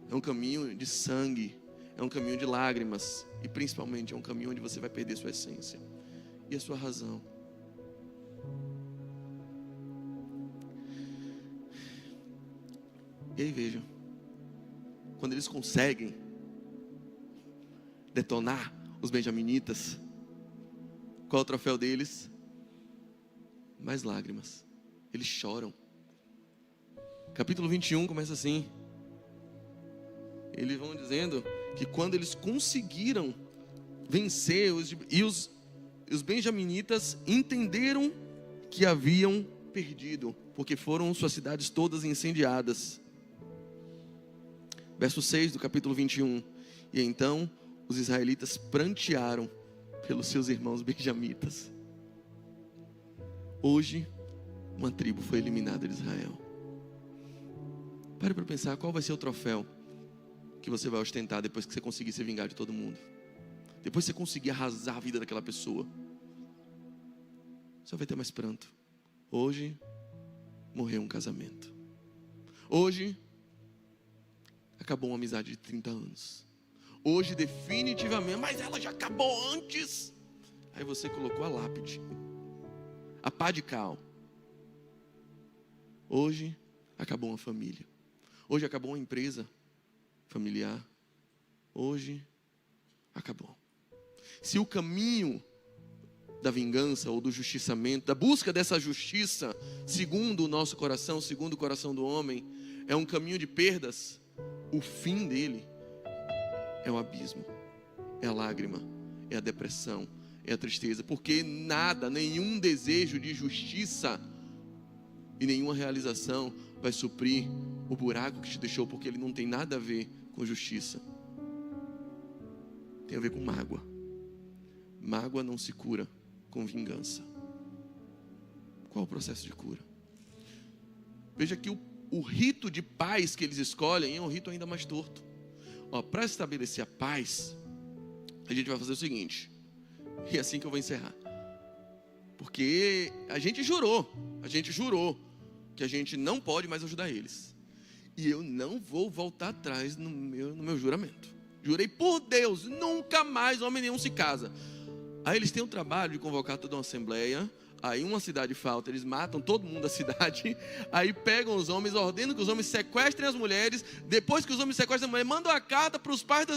é um caminho de sangue, é um caminho de lágrimas, e principalmente é um caminho onde você vai perder sua essência e a sua razão. E aí vejam, quando eles conseguem detonar os benjaminitas, qual é o troféu deles? Mais lágrimas. Eles choram. Capítulo 21 começa assim. Eles vão dizendo que quando eles conseguiram vencer os benjaminitas entenderam que haviam perdido, porque foram suas cidades todas incendiadas. Verso 6 do capítulo 21. E então os israelitas prantearam pelos seus irmãos benjamitas. Hoje, uma tribo foi eliminada de Israel. Pare para pensar, qual vai ser o troféu que você vai ostentar depois que você conseguir se vingar de todo mundo? Depois que você conseguir arrasar a vida daquela pessoa, só vai ter mais pranto. Hoje, morreu um casamento. Hoje, acabou uma amizade de 30 anos. Hoje, definitivamente, mas ela já acabou antes. Aí você colocou a lápide, a pá de cal. Hoje, acabou uma família. Hoje, acabou uma empresa familiar. Hoje, acabou. Se o caminho da vingança ou do justiçamento, da busca dessa justiça, segundo o nosso coração, segundo o coração do homem, é um caminho de perdas, o fim dele é o abismo, é a lágrima, é a depressão, é a tristeza, porque nada, nenhum desejo de justiça e nenhuma realização vai suprir o buraco que te deixou, porque ele não tem nada a ver com justiça, tem a ver com mágoa. Mágoa não se cura com vingança. Qual o processo de cura? Veja que o rito de paz que eles escolhem é um rito ainda mais torto. Para estabelecer a paz, a gente vai fazer o seguinte, e é assim que eu vou encerrar. Porque a gente jurou que a gente não pode mais ajudar eles. E eu não vou voltar atrás no meu juramento. Jurei por Deus, nunca mais homem nenhum se casa. Aí eles têm o trabalho de convocar toda uma assembleia. Aí uma cidade falta, eles matam todo mundo da cidade. Aí pegam os homens, ordenam que os homens sequestrem as mulheres. Depois que os homens sequestram as mulheres, mandam a carta para os pais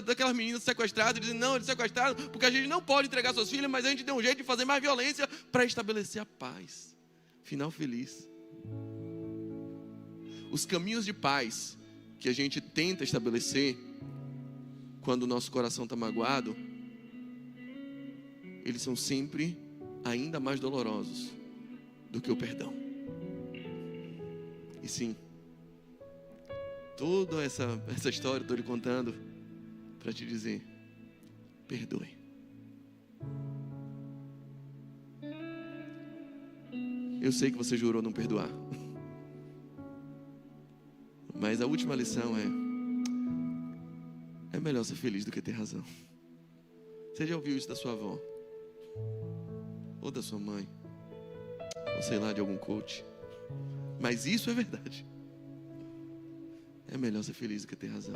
daquelas meninas sequestradas. Eles dizem, não, eles sequestraram porque a gente não pode entregar suas filhas, mas a gente deu um jeito de fazer mais violência para estabelecer a paz. Final feliz. Os caminhos de paz que a gente tenta estabelecer quando o nosso coração está magoado, eles são sempre ainda mais dolorosos do que o perdão. E sim, toda essa história eu estou lhe contando para te dizer, perdoe. Eu sei que você jurou não perdoar, mas a última lição é melhor ser feliz do que ter razão. Você já ouviu isso da sua avó? Ou da sua mãe? Ou sei lá, de algum coach? Mas isso é verdade. É melhor ser feliz do que ter razão.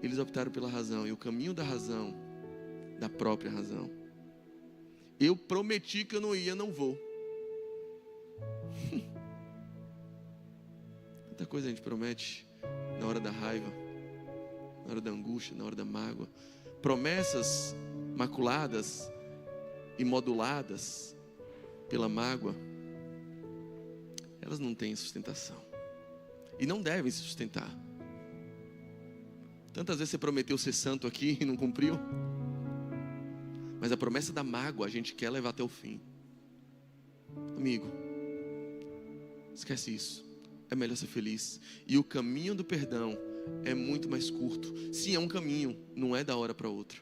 Eles optaram pela razão. E o caminho da razão, da própria razão. Eu prometi que eu não ia, não vou. Tanta coisa a gente promete na hora da raiva, na hora da angústia, na hora da mágoa. Promessas maculadas e moduladas pela mágoa, elas não têm sustentação. E não devem se sustentar. Tantas vezes você prometeu ser santo aqui e não cumpriu. Mas a promessa da mágoa a gente quer levar até o fim. Amigo, esquece isso. É melhor ser feliz. E o caminho do perdão é muito mais curto. Sim, é um caminho, não é da hora para outra.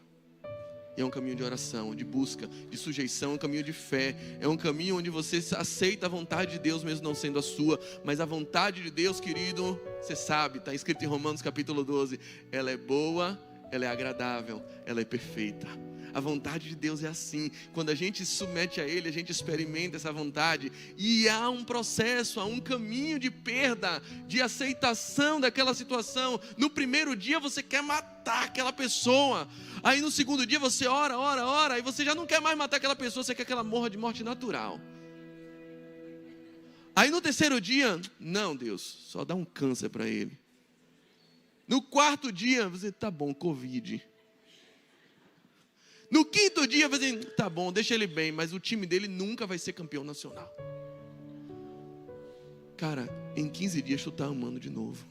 É um caminho de oração, de busca, de sujeição, é um caminho de fé. É um caminho onde você aceita a vontade de Deus, mesmo não sendo a sua. Mas a vontade de Deus, querido, você sabe, está escrito em Romanos capítulo 12. Ela é boa, ela é agradável, ela é perfeita. A vontade de Deus é assim. Quando a gente se submete a Ele, a gente experimenta essa vontade. E há um processo, há um caminho de perda, de aceitação daquela situação. No primeiro dia você quer matar aquela pessoa. Aí no segundo dia você ora. Aí você já não quer mais matar aquela pessoa, você quer que ela morra de morte natural. Aí no terceiro dia, não, Deus, só dá um câncer para ele. No quarto dia, você, tá bom, Covid. No quinto dia, você, tá bom, deixa ele bem, mas o time dele nunca vai ser campeão nacional. Cara, em 15 dias tu tá amando de novo.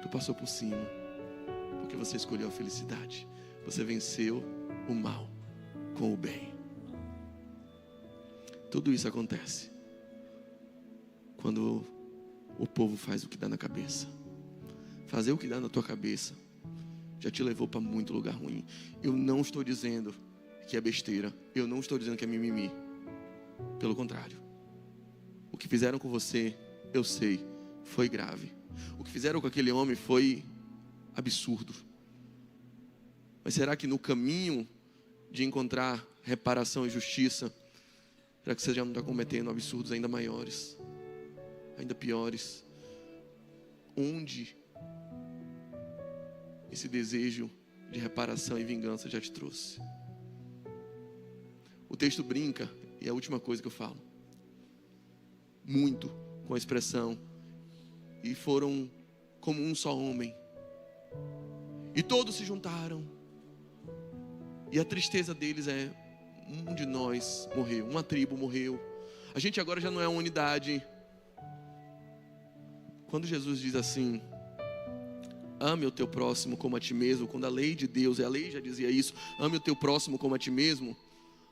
Tu passou por cima, porque você escolheu a felicidade. Você venceu o mal com o bem. Tudo isso acontece quando o povo faz o que dá na cabeça. Fazer o que dá na tua cabeça já te levou para muito lugar ruim. Eu não estou dizendo que é besteira. Eu não estou dizendo que é mimimi. Pelo contrário. O que fizeram com você, eu sei, foi grave. O que fizeram com aquele homem foi absurdo. Mas será que no caminho de encontrar reparação e justiça, será que você já não está cometendo absurdos ainda maiores? Ainda piores? Onde esse desejo de reparação e vingança já te trouxe? O texto brinca, e é a última coisa que eu falo, muito com a expressão, e foram como um só homem, e todos se juntaram, e a tristeza deles é, um de nós morreu, uma tribo morreu, a gente agora já não é uma unidade. Quando Jesus diz assim, ame o teu próximo como a ti mesmo, quando a lei de Deus, a lei já dizia isso, ame o teu próximo como a ti mesmo,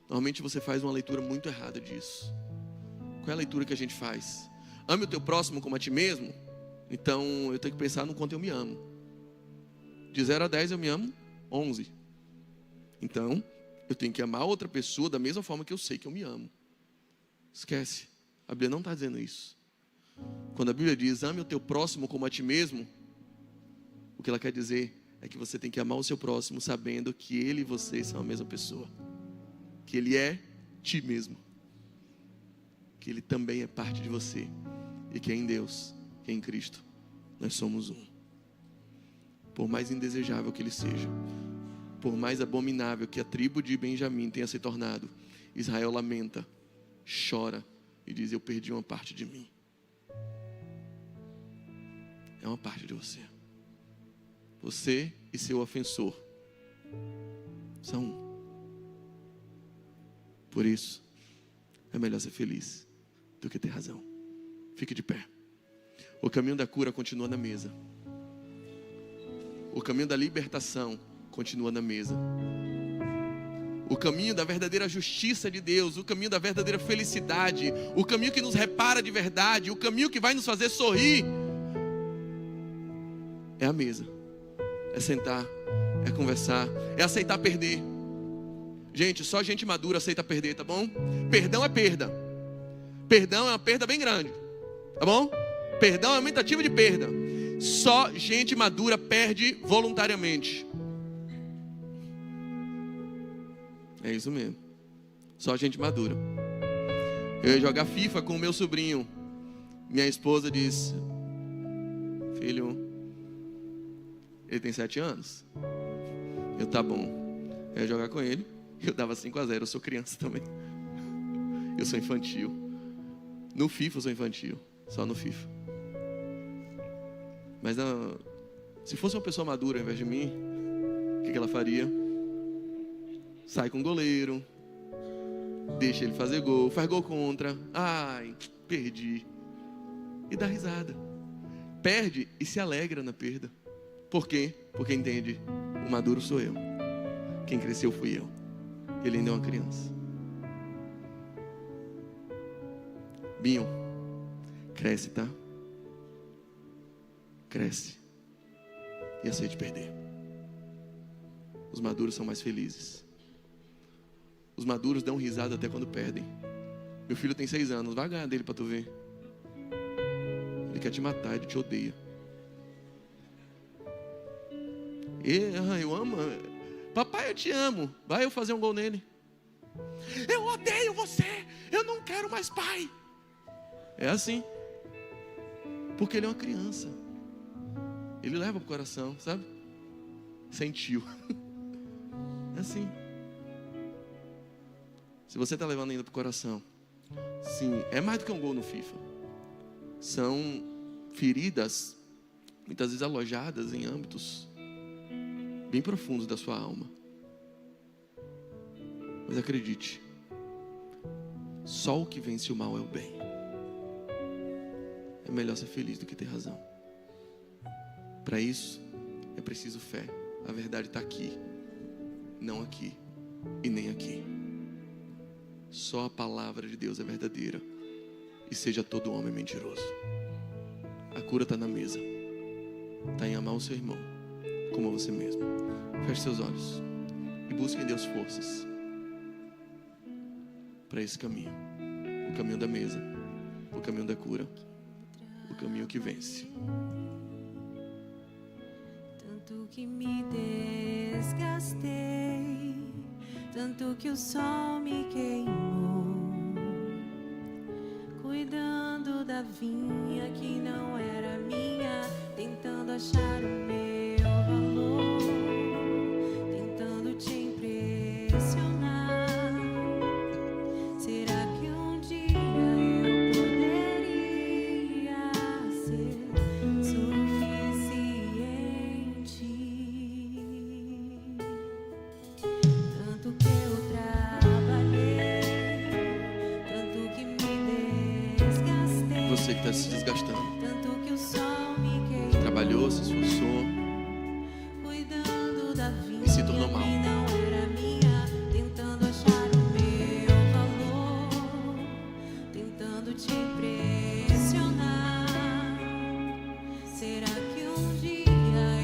normalmente você faz uma leitura muito errada disso. Qual é a leitura que a gente faz? Ame o teu próximo como a ti mesmo, então eu tenho que pensar no quanto eu me amo. De 0 a 10 eu me amo 11. Então eu tenho que amar outra pessoa da mesma forma que eu sei que eu me amo. Esquece, a Bíblia não está dizendo isso. Quando a Bíblia diz, ame o teu próximo como a ti mesmo, o que ela quer dizer é que você tem que amar o seu próximo sabendo que ele e você são a mesma pessoa. que Ele é ti mesmo, que Ele também é parte de você, e que é em Deus, que é em Cristo, nós somos um. Por mais indesejável que Ele seja, por mais abominável que a tribo de Benjamim tenha se tornado, Israel lamenta, chora e diz: eu perdi uma parte de mim. É uma parte de você. Você e seu ofensor são um. Por isso, é melhor ser feliz do que ter razão. Fique de pé. O caminho da cura continua na mesa. O caminho da libertação continua na mesa. O caminho da verdadeira justiça de Deus, o caminho da verdadeira felicidade, o caminho que nos repara de verdade, o caminho que vai nos fazer sorrir, é a mesa. É sentar, é conversar, é aceitar perder. Gente, só gente madura aceita perder, tá bom? Perdão é perda. Perdão é uma perda bem grande, tá bom? Perdão é uma tentativa de perda. Só gente madura perde voluntariamente. É isso mesmo. Só gente madura. Eu ia jogar FIFA com o meu sobrinho. Minha esposa disse: filho, ele tem 7 anos. Eu, tá bom. Eu ia jogar com ele. Eu dava 5-0. Eu sou criança também. Eu sou infantil. No FIFA eu sou infantil. Só no FIFA. Mas se fosse uma pessoa madura ao invés de mim, o que ela faria? Sai com o goleiro, deixa ele fazer gol, faz gol contra. Ai, perdi. E dá risada. Perde e se alegra na perda. Por quê? Porque entende: o maduro sou eu. Quem cresceu fui eu. Ele ainda é uma criança. Binho, cresce, tá? Cresce. E aceite perder. Os maduros são mais felizes. Os maduros dão risada até quando perdem. Meu filho tem 6 anos. Vai ganhar dele pra tu ver. Ele quer te matar, ele te odeia. Eu amo. Papai, eu te amo. Vai eu fazer um gol nele. Eu odeio você. Eu não quero mais pai. É assim. Porque ele é uma criança. Ele leva pro coração, sabe? Sentiu. É assim. Se você está levando ainda pro coração, sim, é mais do que um gol no FIFA. São feridas, muitas vezes alojadas em âmbitos bem profundos da sua alma. Mas acredite, só o que vence o mal é o bem. É melhor ser feliz do que ter razão. Para isso, é preciso fé. A verdade está aqui, não aqui e nem aqui. Só a palavra de Deus é verdadeira. E seja todo homem mentiroso. A cura está na mesa. Está em amar o seu irmão como a você mesmo. Feche seus olhos e busque em Deus forças para esse caminho. O caminho da mesa, o caminho da cura, o caminho que vence. Tanto que me desgastei, tanto que o sol me queimou, cuidando da vinha que não era minha, tentando achar o meu valor, tentando te impressionar. Será que um dia eu poderia ser suficiente? Tanto que eu trabalhei, tanto que me desgastei. Você que está se desgastando, Tanto que o sol me queimou, trabalhou, se esforçou cuidando da vinha e se tornou mal. que não era minha, tentando achar o meu valor, tentando te impressionar. Será que um dia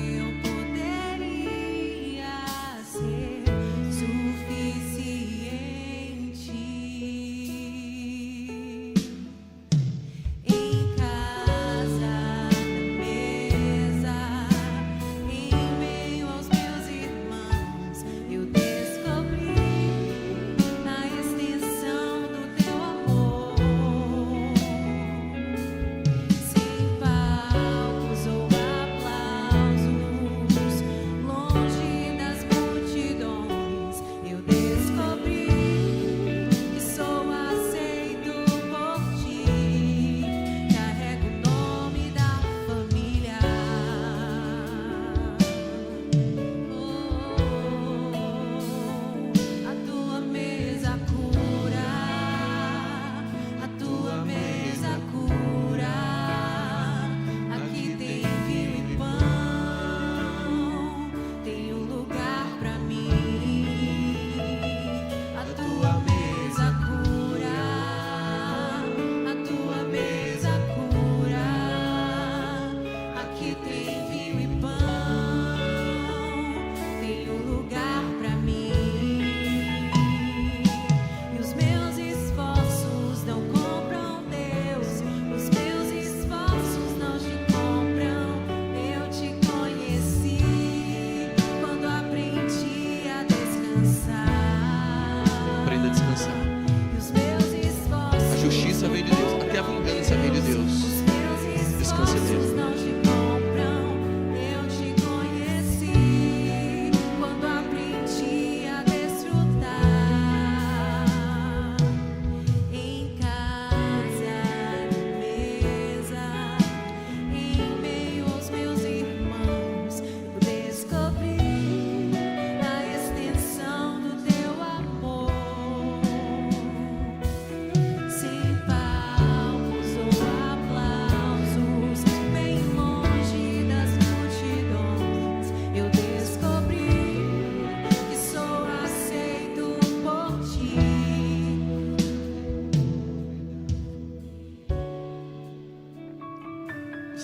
eu poderia ser suficiente? Em casa, na mesa, em meio aos meus irmãos, eu descobri na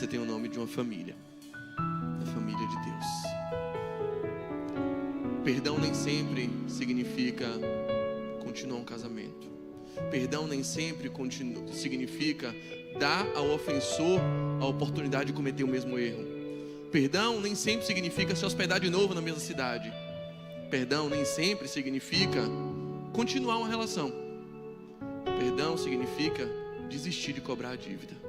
você tem o nome de uma família, a família de Deus. Perdão nem sempre significa continuar um casamento. Perdão nem sempre significa dar ao ofensor a oportunidade de cometer o mesmo erro. Perdão nem sempre significa se hospedar de novo na mesma cidade. Perdão nem sempre significa continuar uma relação. Perdão significa desistir de cobrar a dívida,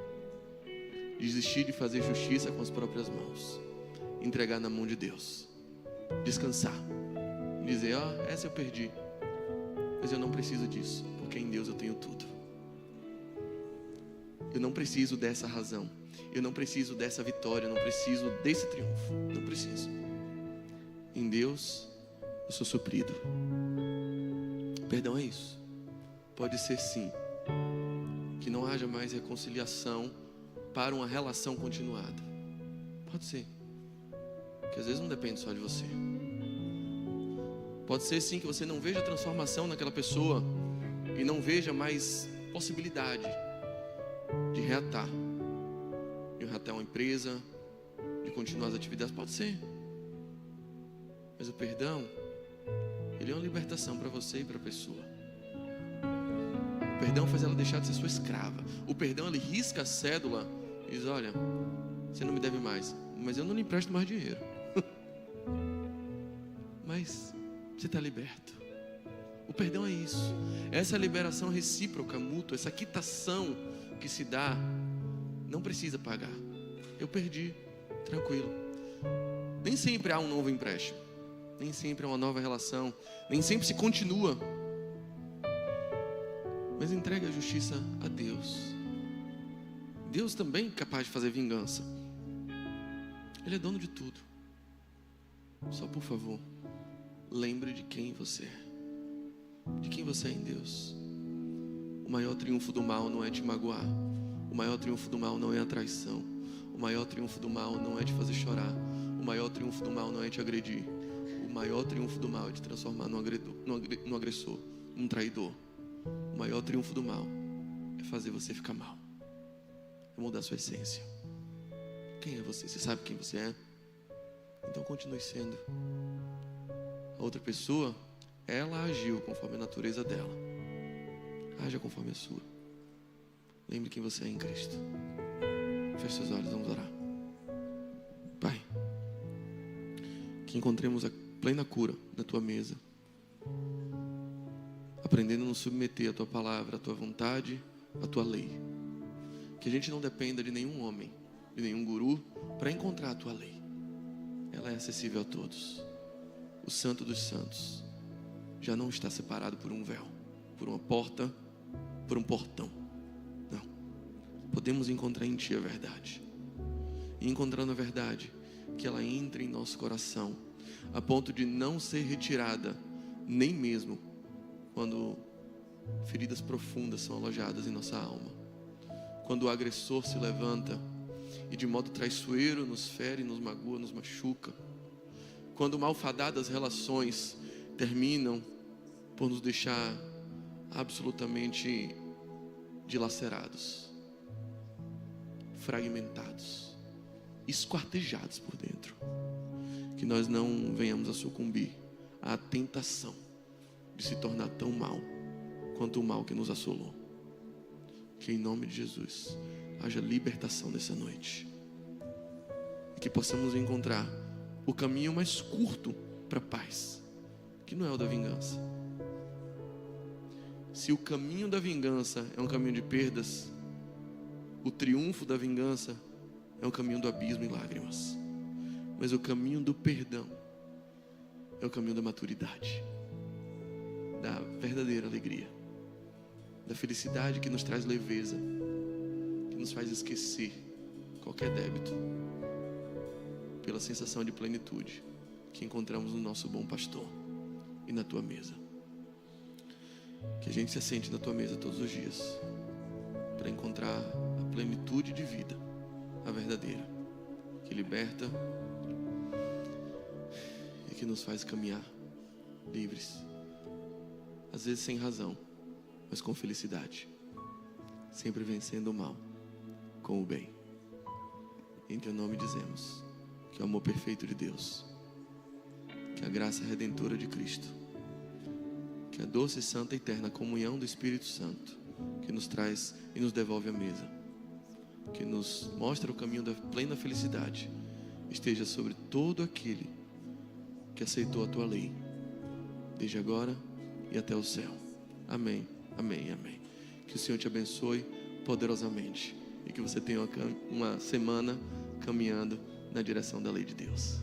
desistir de fazer justiça com as próprias mãos, entregar na mão de Deus, descansar, dizer: essa eu perdi, mas eu não preciso disso, porque em Deus eu tenho tudo. Eu não preciso dessa razão, eu não preciso dessa vitória, eu não preciso desse triunfo, não preciso. Em Deus eu sou suprido. Perdão é isso. Pode ser sim que não haja mais reconciliação para uma relação continuada. Pode ser, que às vezes não depende só de você. Pode ser sim que você não veja transformação naquela pessoa e não veja mais possibilidade de reatar uma empresa, de continuar as atividades. Pode ser, mas o perdão, ele é uma libertação para você e para a pessoa. O perdão faz ela deixar de ser sua escrava. O perdão, ele risca a cédula e diz: olha, você não me deve mais, mas eu não lhe empresto mais dinheiro. Mas você está liberto. O perdão é isso. Essa liberação recíproca, mútua, essa quitação que se dá. Não precisa pagar. Eu perdi, tranquilo. Nem sempre há um novo empréstimo, nem sempre há uma nova relação, nem sempre se continua. Mas entregue a justiça a Deus. Deus também é capaz de fazer vingança. Ele é dono de tudo. Só por favor, lembre de quem você é. De quem você é em Deus. O maior triunfo do mal não é te magoar. O maior triunfo do mal não é a traição. O maior triunfo do mal não é te fazer chorar. O maior triunfo do mal não é te agredir. O maior triunfo do mal é te transformar num agressor, num traidor. O maior triunfo do mal é fazer você ficar mal, é mudar a sua essência. Quem é você? Você sabe quem você é? Então continue sendo. A outra pessoa, ela agiu conforme a natureza dela. Haja conforme a sua. Lembre quem você é em Cristo. Feche seus olhos, vamos orar. Pai, que encontremos a plena cura na Tua mesa, aprendendo a nos submeter à Tua palavra, à Tua vontade, à Tua lei. Que a gente não dependa de nenhum homem, de nenhum guru, para encontrar a Tua lei. Ela é acessível a todos. O Santo dos Santos já não está separado por um véu, por uma porta, por um portão. Não. Podemos encontrar em Ti a verdade. E encontrando a verdade, que ela entre em nosso coração, a ponto de não ser retirada, nem mesmo quando feridas profundas são alojadas em nossa alma. Quando o agressor se levanta e de modo traiçoeiro nos fere, nos magoa, nos machuca. Quando malfadadas relações terminam por nos deixar absolutamente dilacerados, fragmentados, esquartejados por dentro. Que nós não venhamos a sucumbir à tentação de se tornar tão mal quanto o mal que nos assolou. Que em nome de Jesus haja libertação nessa noite. E que possamos encontrar o caminho mais curto para a paz, que não é o da vingança. Se o caminho da vingança é um caminho de perdas, o triunfo da vingança é um caminho do abismo e lágrimas. Mas o caminho do perdão é o caminho da maturidade, da verdadeira alegria, da felicidade que nos traz leveza, que nos faz esquecer qualquer débito, pela sensação de plenitude que encontramos no nosso bom pastor e na Tua mesa. Que a gente se assente na Tua mesa todos os dias para encontrar a plenitude de vida, a verdadeira, que liberta e que nos faz caminhar livres, às vezes sem razão, mas com felicidade, sempre vencendo o mal com o bem. Em teu nome dizemos que o amor perfeito de Deus, que a graça redentora de Cristo, que a doce, santa e eterna comunhão do Espírito Santo, que nos traz e nos devolve à mesa, que nos mostra o caminho da plena felicidade, esteja sobre todo aquele que aceitou a tua lei, desde agora e até o céu. Amém, amém, amém. Que o Senhor te abençoe poderosamente e que você tenha uma semana caminhando na direção da lei de Deus.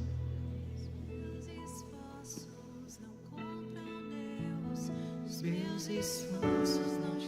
Meus esforços não compram Deus, os meus esforços não